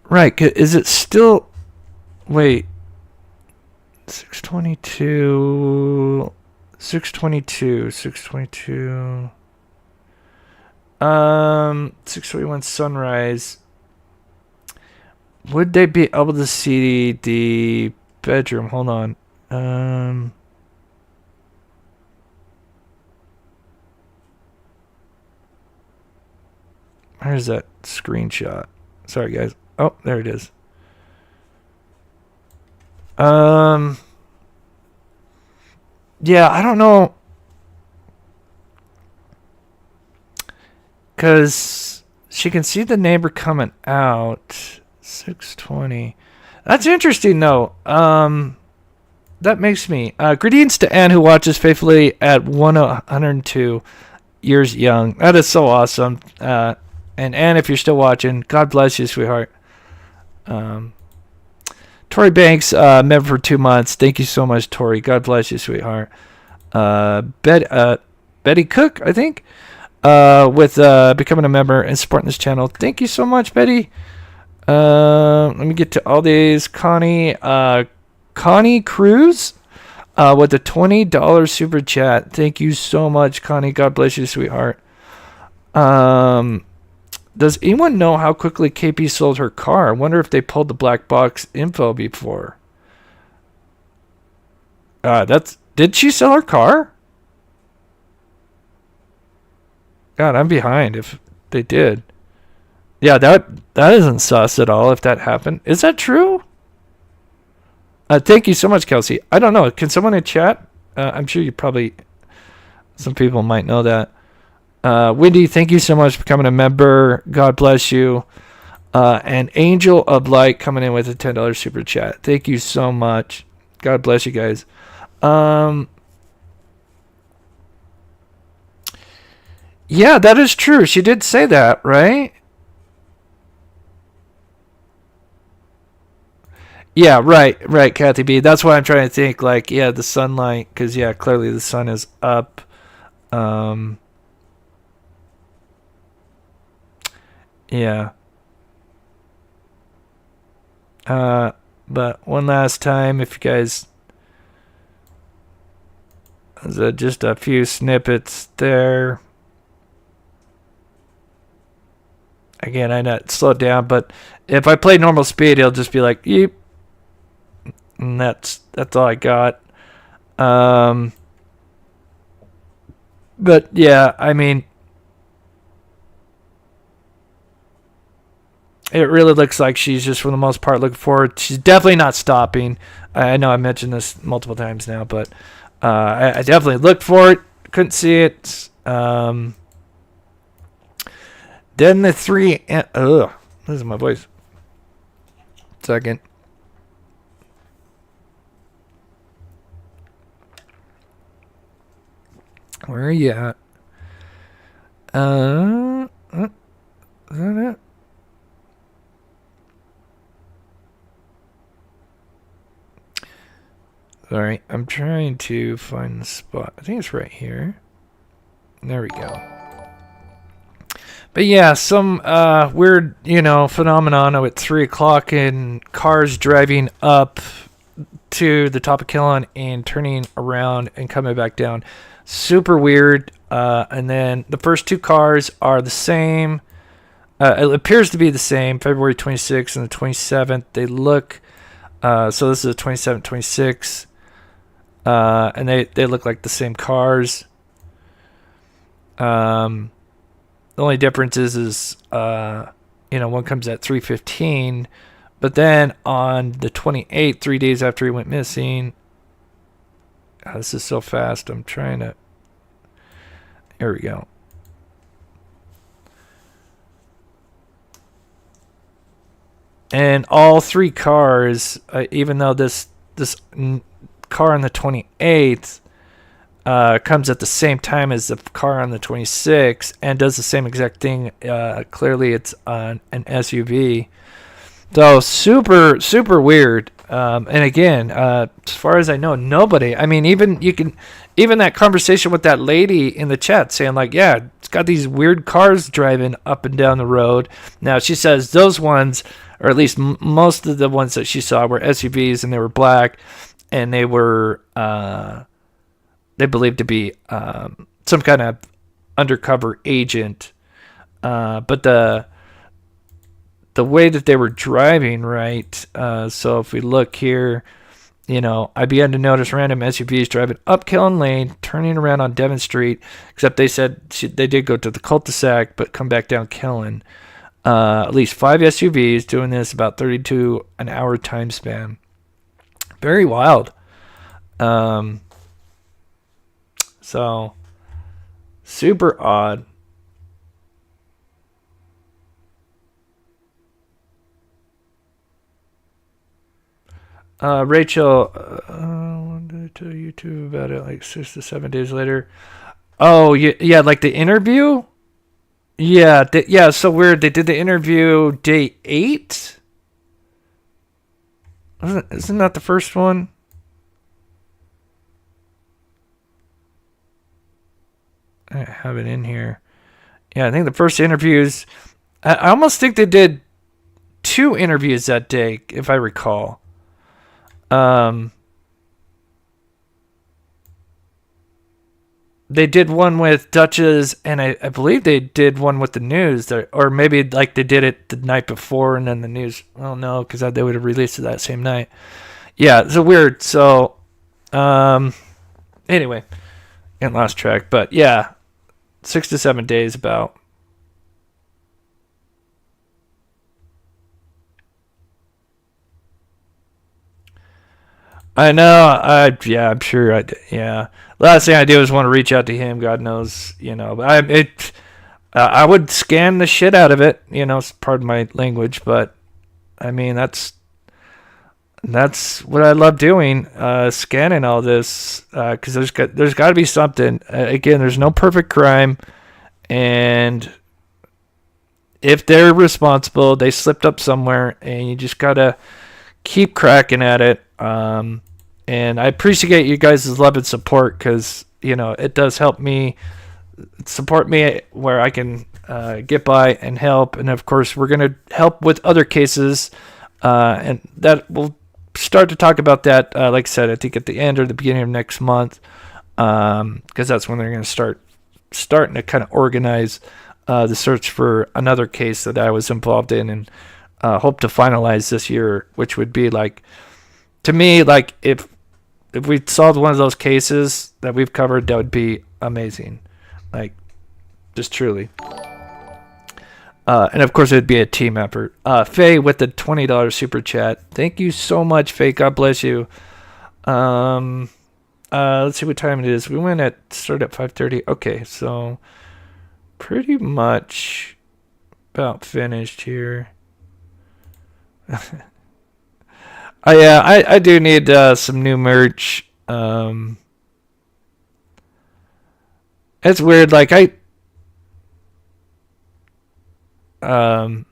Right, is it still... Wait. 622... 621 sunrise. Would they be able to see the bedroom? Hold on. Where's that screenshot? Sorry, guys. Oh, there it is. Yeah, I don't know. Because she can see the neighbor coming out. 620. That's interesting, though. That makes me... greetings to Anne, who watches faithfully at 102 years young. That is so awesome. And Anne, if you're still watching, God bless you, sweetheart. Tori Banks, member for 2 months. Thank you so much, Tori. God bless you, sweetheart. Betty Cook, I think, with becoming a member and supporting this channel. Thank you so much, Betty. Let me get to all these. Connie Cruz, with a $20 super chat. Thank you so much, Connie. God bless you, sweetheart. Does anyone know how quickly KP sold her car? I wonder if they pulled the black box info before. Did she sell her car? God, I'm behind if they did. Yeah, that isn't sus at all if that happened. Is that true? Thank you so much, Kelsey. I don't know. Can someone in chat? I'm sure you probably... Some people might know that. Wendy, thank you so much for becoming a member. God bless you. And Angel of Light coming in with a $10 super chat. Thank you so much. God bless you guys. Yeah, that is true. She did say that, right? Yeah, right, Kathy B. That's why I'm trying to think, like, yeah, the sunlight, because, yeah, clearly the sun is up. Yeah. But one last time, if you guys... just a few snippets there. Again, I know it slowed down, but if I play normal speed, it'll just be like, yeep. And that's all I got. But yeah, I mean, it really looks like she's just, for the most part, looking forward. She's definitely not stopping. I know I mentioned this multiple times now, but I definitely looked for it. Couldn't see it. Then the three... losing my voice. Second. Where are you at? Is that it? Sorry, I'm trying to find the spot. I think it's right here. There we go. But yeah, some weird, phenomenon at 3 o'clock and cars driving up to the top of Killon and turning around and coming back down. Super weird. And then the first 2 cars are the same. It appears to be the same, February 26th and the 27th. They look, so this is the 27th, 26th. And they look like the same cars. The only difference is one comes at 3:15, but then on the 28th, 3 days after he went missing. God, this is so fast. I'm trying to. Here we go. And all 3 cars, even though this car on the 28th comes at the same time as the car on the 26th and does the same exact thing. Clearly, it's on an SUV. So super, super weird. And again, as far as I know, nobody. I mean, even that conversation with that lady in the chat saying like, yeah, it's got these weird cars driving up and down the road. Now she says those ones, or at least most of the ones that she saw, were SUVs and they were black, and they were they believed to be some kind of undercover agent. But the way that they were driving, right? So if we look here, I began to notice random SUVs driving up Killen Lane, turning around on Devon Street, except they said they did go to the cul-de-sac, but come back down Killen. At least 5 SUVs doing this about 32 an hour time span. Very wild. So super odd. Rachel, what did I tell you too about it? Like 6 to 7 days later. Oh yeah, like the interview. Yeah, So weird. They did the interview day 8. Isn't that the first one? I have it in here. Yeah, I think the first interviews. I almost think they did 2 interviews that day, if I recall. They did one with Duchess, and I believe they did one with the news, or maybe like they did it the night before, and then the news. Well, no, because they would have released it that same night. Yeah, it's weird. So, anyway, getting lost track, but yeah, 6 to 7 days about. I know. I'm sure. Last thing I do is want to reach out to him. God knows, But I would scan the shit out of it. Pardon my language, but I mean that's what I love doing. Scanning all this because there's got to be something. Again, there's no perfect crime, and if they're responsible, they slipped up somewhere, and you just gotta keep cracking at it. And I appreciate you guys' love and support because, it does help me, support me where I can get by and help. And, of course, we're going to help with other cases. And that we'll start to talk about that, like I said, I think at the end or the beginning of next month, because that's when they're going to starting to kind of organize the search for another case that I was involved in and hope to finalize this year, which would be like, to me, like if we solved one of those cases that we've covered, that would be amazing. Like, just truly. And of course, it'd be a team effort. Faye with the $20 super chat. Thank you so much, Faye. God bless you. Let's see what time it is. We started at 5:30. Okay, so pretty much about finished here. I do need some new merch. It's weird, like I'm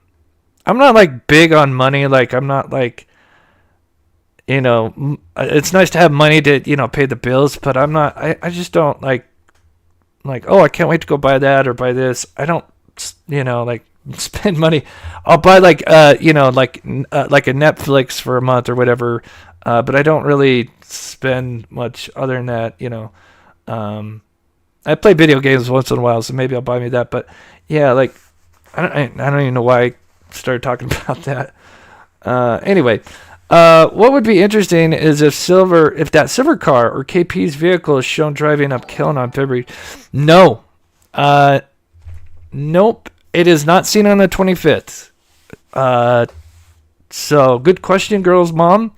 not like big on money. Like I'm not like, it's nice to have money to pay the bills, but I'm not. I just don't like oh, I can't wait to go buy that or buy this. I don't like spend money. I'll buy like a Netflix for a month or whatever, but I don't really spend much other than that. I play video games once in a while, so maybe I'll buy me that. But yeah, like I don't even know why I started talking about that. Anyway, what would be interesting is if that silver car or KP's vehicle is shown driving up Killen on February. No, nope. It is not seen on the 25th. So good question, girl's mom.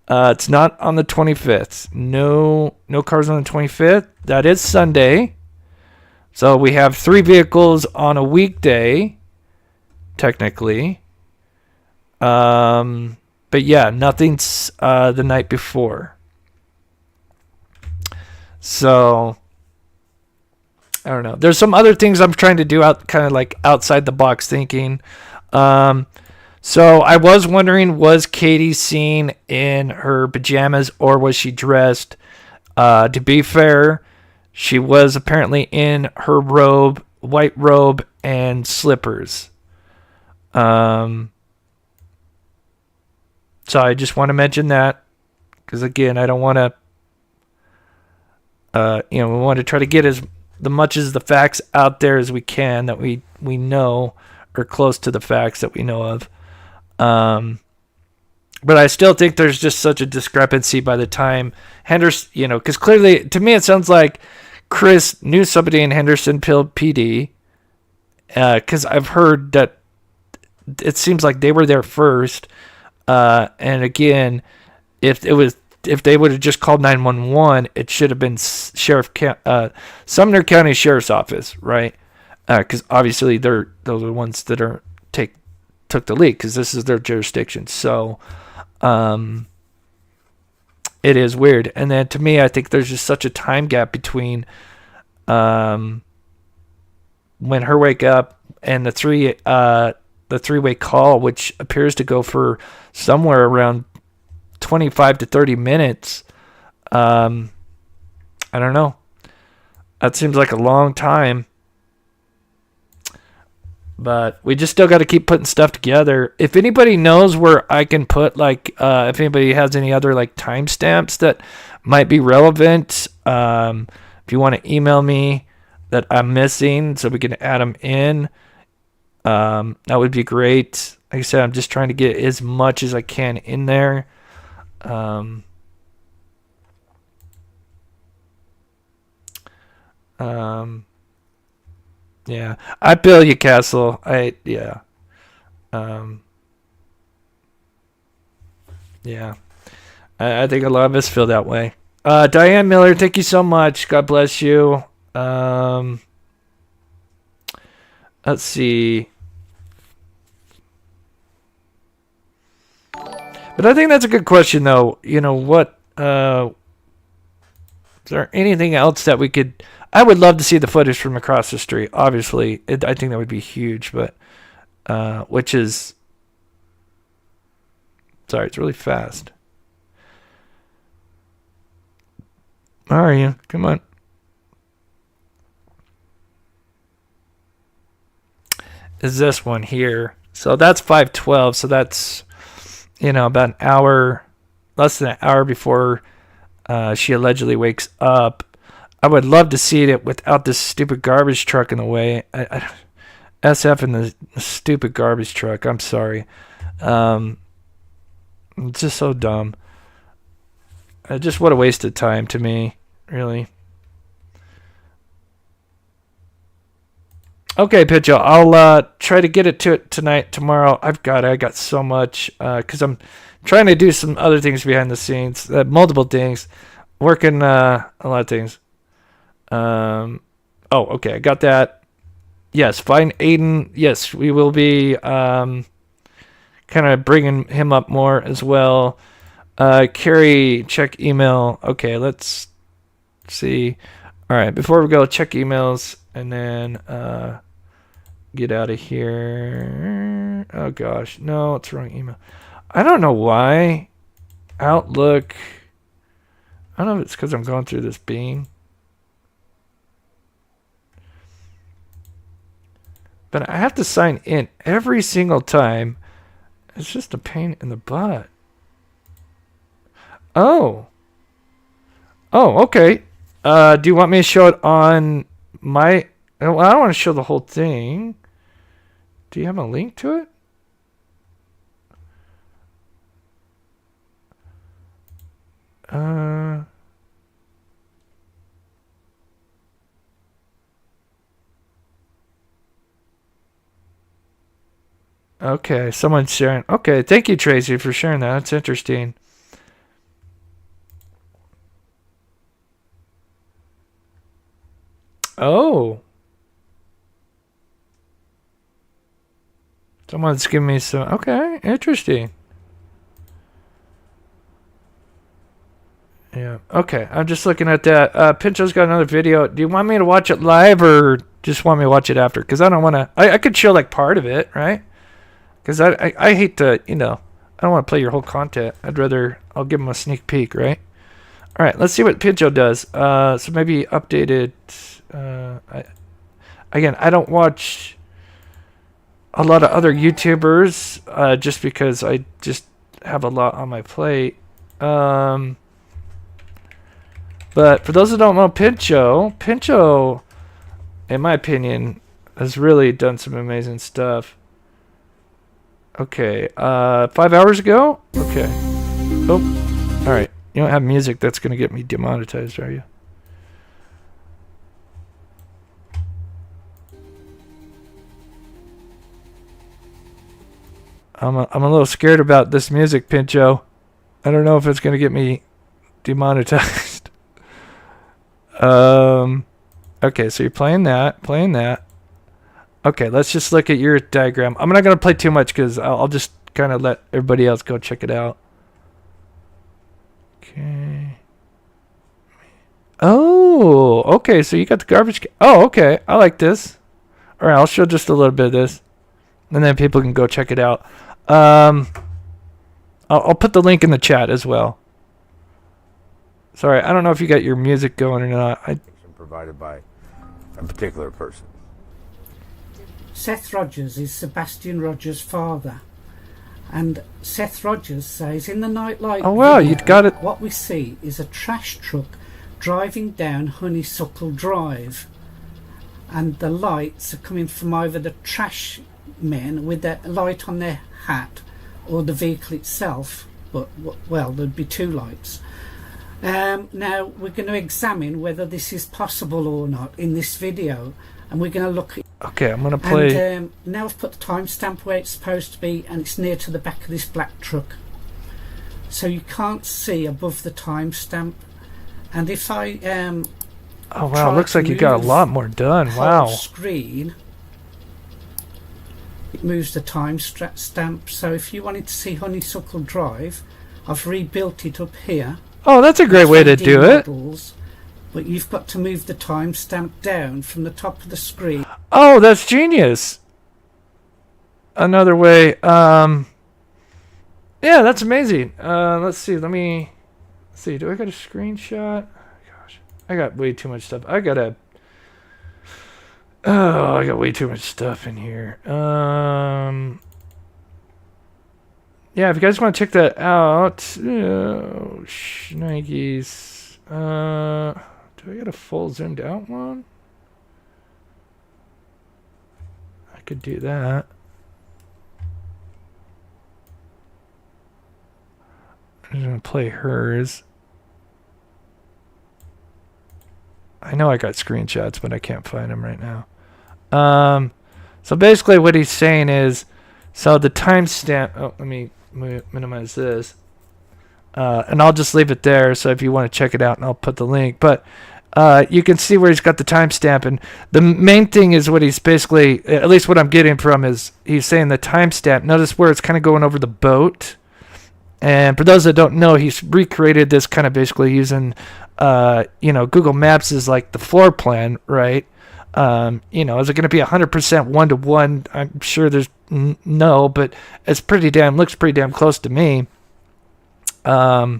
It's not on the 25th. No cars on the 25th. That is Sunday. So we have 3 vehicles on a weekday, technically. But yeah, nothing's the night before. So I don't know. There's some other things I'm trying to do kind of like outside the box thinking. So I was wondering, was Katie seen in her pajamas or was she dressed? To be fair, she was apparently in her robe, white robe, and slippers. So I just want to mention that because again, I don't want to. We want to try to get as much as the facts out there as we can that we know or close to the facts that we know of. But I still think there's just such a discrepancy by the time Henderson, because clearly to me it sounds like Chris knew somebody in Hendersonville PD, because I've heard that it seems like they were there first. And again, if they would have just called 911, it should have been Sumner County Sheriff's Office, right? Because obviously those are the ones that took the lead because this is their jurisdiction. So it is weird. And then to me, I think there's just such a time gap between when her wake up and the three-way call, which appears to go for somewhere around 25 to 30 minutes. I don't know. That seems like a long time. But we just still got to keep putting stuff together. If anybody knows where I can put, if anybody has any other, timestamps that might be relevant, if you want to email me that I'm missing so we can add them in, that would be great. Like I said, I'm just trying to get as much as I can in there. Yeah, I bill you, Castle. Yeah. I think a lot of us feel that way. Diane Miller, thank you so much. God bless you. Let's see. But I think that's a good question, though. What is there anything else that we could? I would love to see the footage from across the street. Obviously, I think that would be huge. But which is, sorry, it's really fast. How are you? Come on. Is this one here? So that's 5:12. So that's about an hour, less than an hour before she allegedly wakes up. I would love to see it without this stupid garbage truck in the way. SF in the stupid garbage truck. I'm sorry. It's just so dumb. Just what a waste of time to me, really. Okay, Pitcho, I'll try to get it to it tonight, tomorrow. I got so much because I'm trying to do some other things behind the scenes, multiple things, working a lot of things. Okay, I got that. Yes, find Aiden. Yes, we will be kind of bringing him up more as well. Carrie, check email. Okay, let's see. All right, before we go, check emails and then get out of here. Oh gosh, no, it's the wrong email. I don't know why. Outlook. I don't know if it's because I'm going through this being. But I have to sign in every single time. It's just a pain in the butt. Oh, okay. Do you want me to show it on my... Well, I don't want to show the whole thing. Do you have a link to it? Okay, someone's sharing. Okay, thank you, Tracy, for sharing that. That's interesting. Oh. Someone's giving me some... Okay, interesting. Yeah, okay. I'm just looking at that. Pincho's got another video. Do you want me to watch it live or just want me to watch it after? Because I don't want to... I could show, part of it, right? Because I hate to, I don't want to play your whole content. I'll give them a sneak peek, right? All right, let's see what Pincho does. So maybe updated. I don't watch a lot of other YouTubers just because I just have a lot on my plate. But for those who don't know Pincho, in my opinion, has really done some amazing stuff. Okay, 5 hours ago? Okay. Oh, all right. You don't have music that's going to get me demonetized, are you? I'm a little scared about this music, Pincho. I don't know if it's going to get me demonetized. Okay, so you're playing that. Okay, let's just look at your diagram. I'm not going to play too much because I'll just kind of let everybody else go check it out. Okay. Oh, okay, so you got the garbage can. Oh, okay, I like this. All right, I'll show just a little bit of this, and then people can go check it out. I'll put the link in the chat as well. Sorry, I don't know if you got your music going or not. Provided by a particular person. Seth Rogers is Sebastian Rogers' father, and Seth Rogers says in the Nightlight Oh wow, video, you got it. what we see is a trash truck driving down Honeysuckle Drive, and the lights are coming from either the trash men with their light on their hat or the vehicle itself, but well, there'd be two lights. Now we're going to examine whether this is possible or not in this video, and we're going to look at. Okay, I'm going to play. And now I've put the timestamp where it's supposed to be, and it's near to the back of this black truck, so you can't see above the timestamp. And if I oh wow, looks like you got a lot more done. Wow. Screen, it moves the timestamp. So if you wanted to see Honeysuckle Drive, I've rebuilt it up here. Oh, that's a great way to do it. But you've got to move the timestamp down from the top of the screen. Oh, that's genius. Another way. Yeah, that's amazing. Let's see. Let me see. Do I got a screenshot? Gosh, I got way too much stuff. I got way too much stuff in here. Yeah, if you guys want to check that out, Schnikes. Do I got a full zoomed out one? I could do that. I'm just gonna play hers. I know I got screenshots, but I can't find them right now. So basically what he's saying is, so the timestamp, oh, let me minimize this. And I'll just leave it there, so if you want to check it out, and I'll put the link. But you can see where he's got the timestamp, and the main thing is what he's basically, at least what I'm getting from, is he's saying the timestamp. Notice where it's kind of going over the boat. And for those that don't know, he's recreated this kind of basically using, Google Maps is like the floor plan, right? Is it going to be 100% one-to-one? I'm sure there's no, but it's looks pretty damn close to me. Yeah,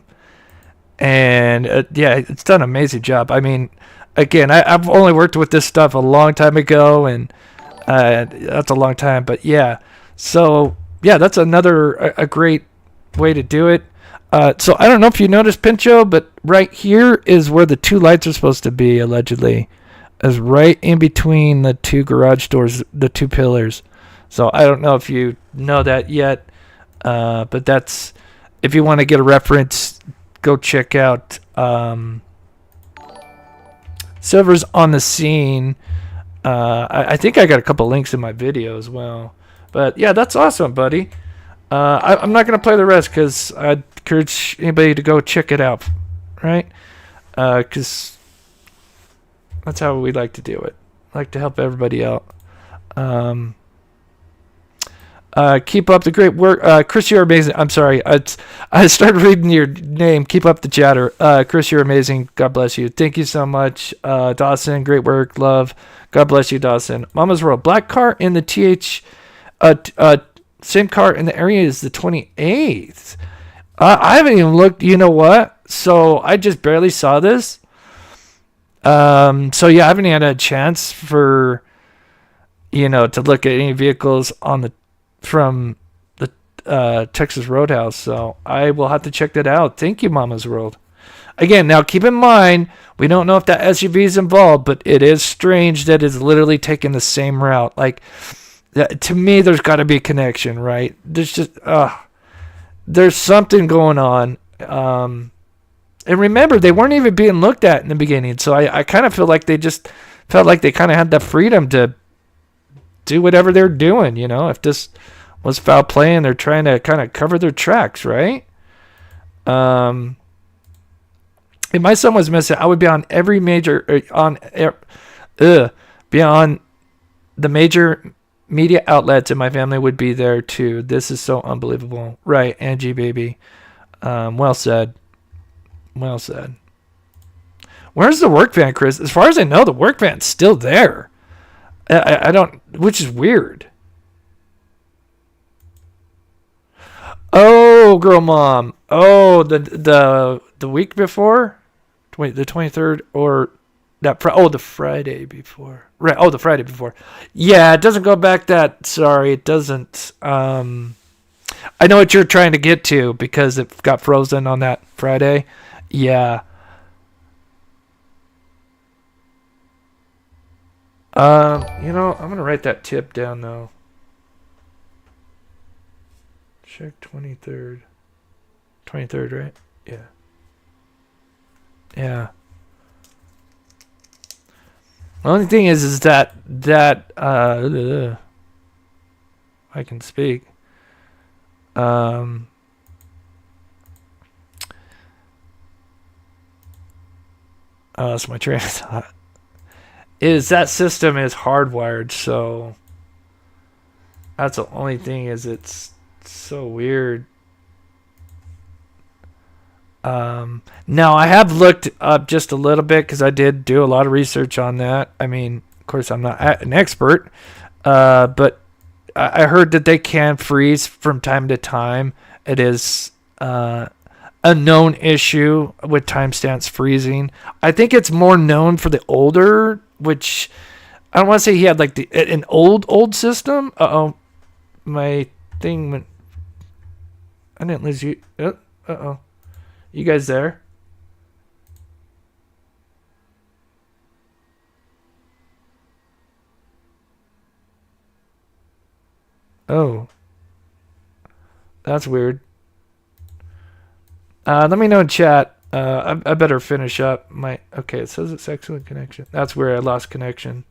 it's done an amazing job. I mean, again, I've only worked with this stuff a long time ago, and that's a long time, but yeah. So yeah, that's a great way to do it. So I don't know if you noticed, Pincho, but right here is where the two lights are supposed to be, allegedly, is right in between the two garage doors, the two pillars. So I don't know if you know that yet, but that's, if you want to get a reference, go check out Silver's on the Scene. I think I got a couple links in my video as well. But yeah, that's awesome, buddy. I'm not going to play the rest because I'd encourage anybody to go check it out, right? Because that's how we like to do it. I like to help everybody out. Keep up the great work. Chris, you're amazing. I'm sorry. I started reading your name. Keep up the chatter. Chris, you're amazing. God bless you. Thank you so much. Dawson, great work. Love. God bless you, Dawson. Mama's World. Black car in the same car in the area is the 28th. I haven't even looked. You know what? So I just barely saw this. So yeah, I haven't had a chance for, to look at any vehicles from the Texas Roadhouse. So I will have to check that out. Thank you, Mama's World. Again, now keep in mind, we don't know if that SUV is involved, but it is strange that it's literally taking the same route. Like, to me, there's got to be a connection, right? There's something going on. And remember, they weren't even being looked at in the beginning. So I kind of feel like they just felt like they kind of had the freedom to do whatever they're doing, if this was foul play and they're trying to kind of cover their tracks, right? If my son was missing, I would be on every major, be on the major media outlets, and my family would be there too. This is so unbelievable. Right, Angie, baby. Well said. Well said. Where's the work van, Chris? As far as I know, the work van's still there. I don't, which is weird. Oh, girl mom. Oh, the week before? The 23rd or the Friday before. Right. Oh, the Friday before. Yeah, it doesn't go back that. Sorry, it doesn't. I know what you're trying to get to because it got frozen on that Friday. Yeah. I'm going to write that tip down though. Check 23rd. 23rd, right? Yeah. Yeah. The only thing is that I can speak. That's my train of thought. Is that system is hardwired, so that's the only thing is it's so weird. Now I have looked up just a little bit because I did do a lot of research on that. I mean, of course, I'm not an expert, but I heard that they can freeze from time to time. It is a known issue with timestamps freezing. I think it's more known for the older, which I don't want to say he had like an old system. My thing went. I didn't lose you. You guys there? Oh. That's weird. Let me know in chat. I better finish up my... Okay, it says it's excellent connection. That's where I lost connection.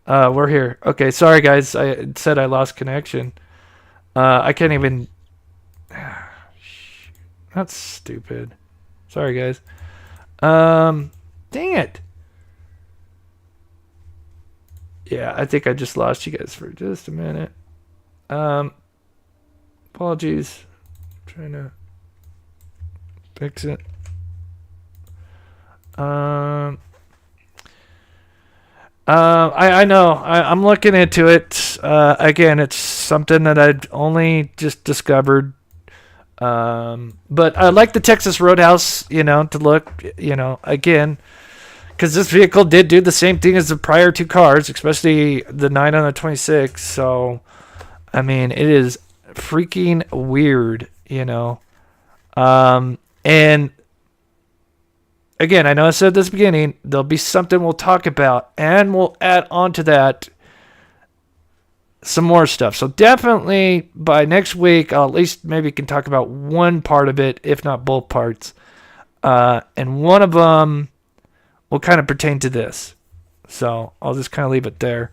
We're here. Okay, sorry guys. I said I lost connection. I can't even... That's stupid. Sorry, guys. Dang it. Yeah, I think I just lost you guys for just a minute. Apologies. I'm trying to fix it. I know. I'm looking into it. Again, it's something that I'd only just discovered. But I like the Texas Roadhouse, to look, again, because this vehicle did do the same thing as the prior two cars, especially the 9 on the 26. So, I mean, it is freaking weird, and again, I know I said this at the beginning, there'll be something we'll talk about, and we'll add on to that some more stuff. So definitely by next week, I'll at least maybe can talk about one part of it, if not both parts. And one of them will kind of pertain to this. So I'll just kind of leave it there.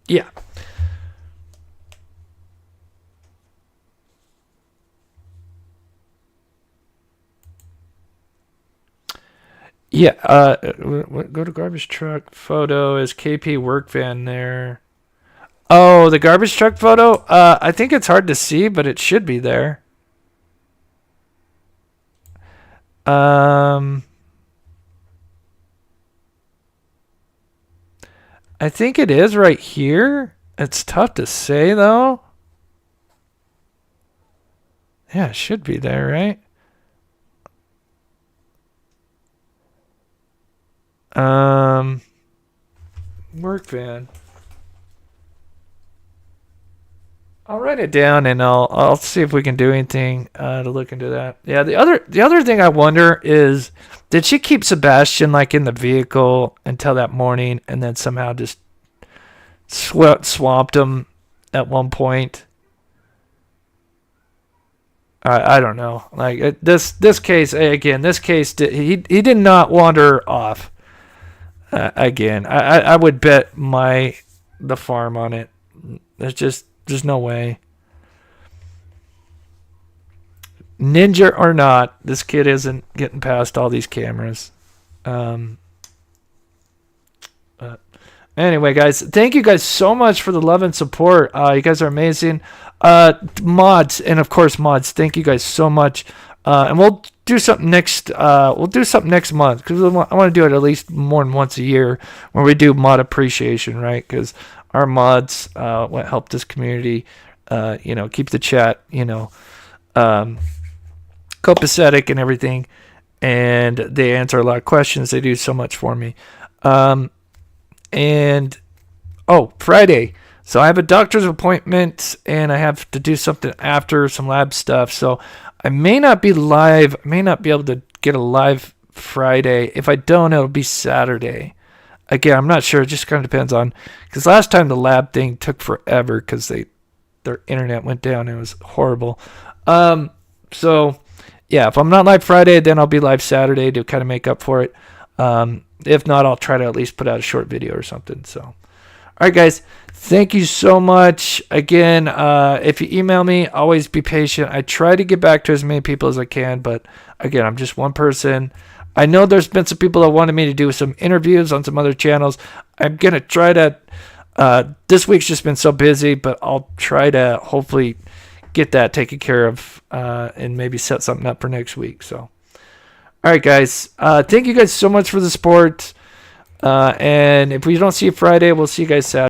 Yeah. Yeah, go to garbage truck photo. Is KP work van there? Oh, the garbage truck photo? I think it's hard to see, but it should be there. I think it is right here. It's tough to say, though. Yeah, it should be there, right? Work van. I'll write it down and I'll see if we can do anything to look into that. Yeah, the other thing I wonder is, did she keep Sebastian like in the vehicle until that morning and then somehow just swamped him at one point? I don't know. Like this case again. This case he did not wander off. Again, I would bet the farm on it. There's no way. Ninja or not, this kid isn't getting past all these cameras. Anyway, guys, thank you guys so much for the love and support. You guys are amazing. Mods, and of course mods, thank you guys so much. And we'll do something next. We'll do something next month because I want to do it at least more than once a year where we do mod appreciation, right? Because our mods help this community, keep the chat, copacetic and everything, and they answer a lot of questions. They do so much for me. Friday. So I have a doctor's appointment and I have to do something after, some lab stuff. So I may not be live. I may not be able to get a live Friday. If I don't, it'll be Saturday. Again, I'm not sure. It just kind of depends on, because last time the lab thing took forever because their internet went down. It was horrible. So yeah, if I'm not live Friday, then I'll be live Saturday to kind of make up for it. If not, I'll try to at least put out a short video or something. So, all right, guys, thank you so much. Again, if you email me, always be patient. I try to get back to as many people as I can, but again, I'm just one person. I know there's been some people that wanted me to do some interviews on some other channels. I'm going to try to, this week's just been so busy, but I'll try to hopefully get that taken care of and maybe set something up for next week. So, all right, guys. Thank you guys so much for the support. And if we don't see you Friday, we'll see you guys Saturday.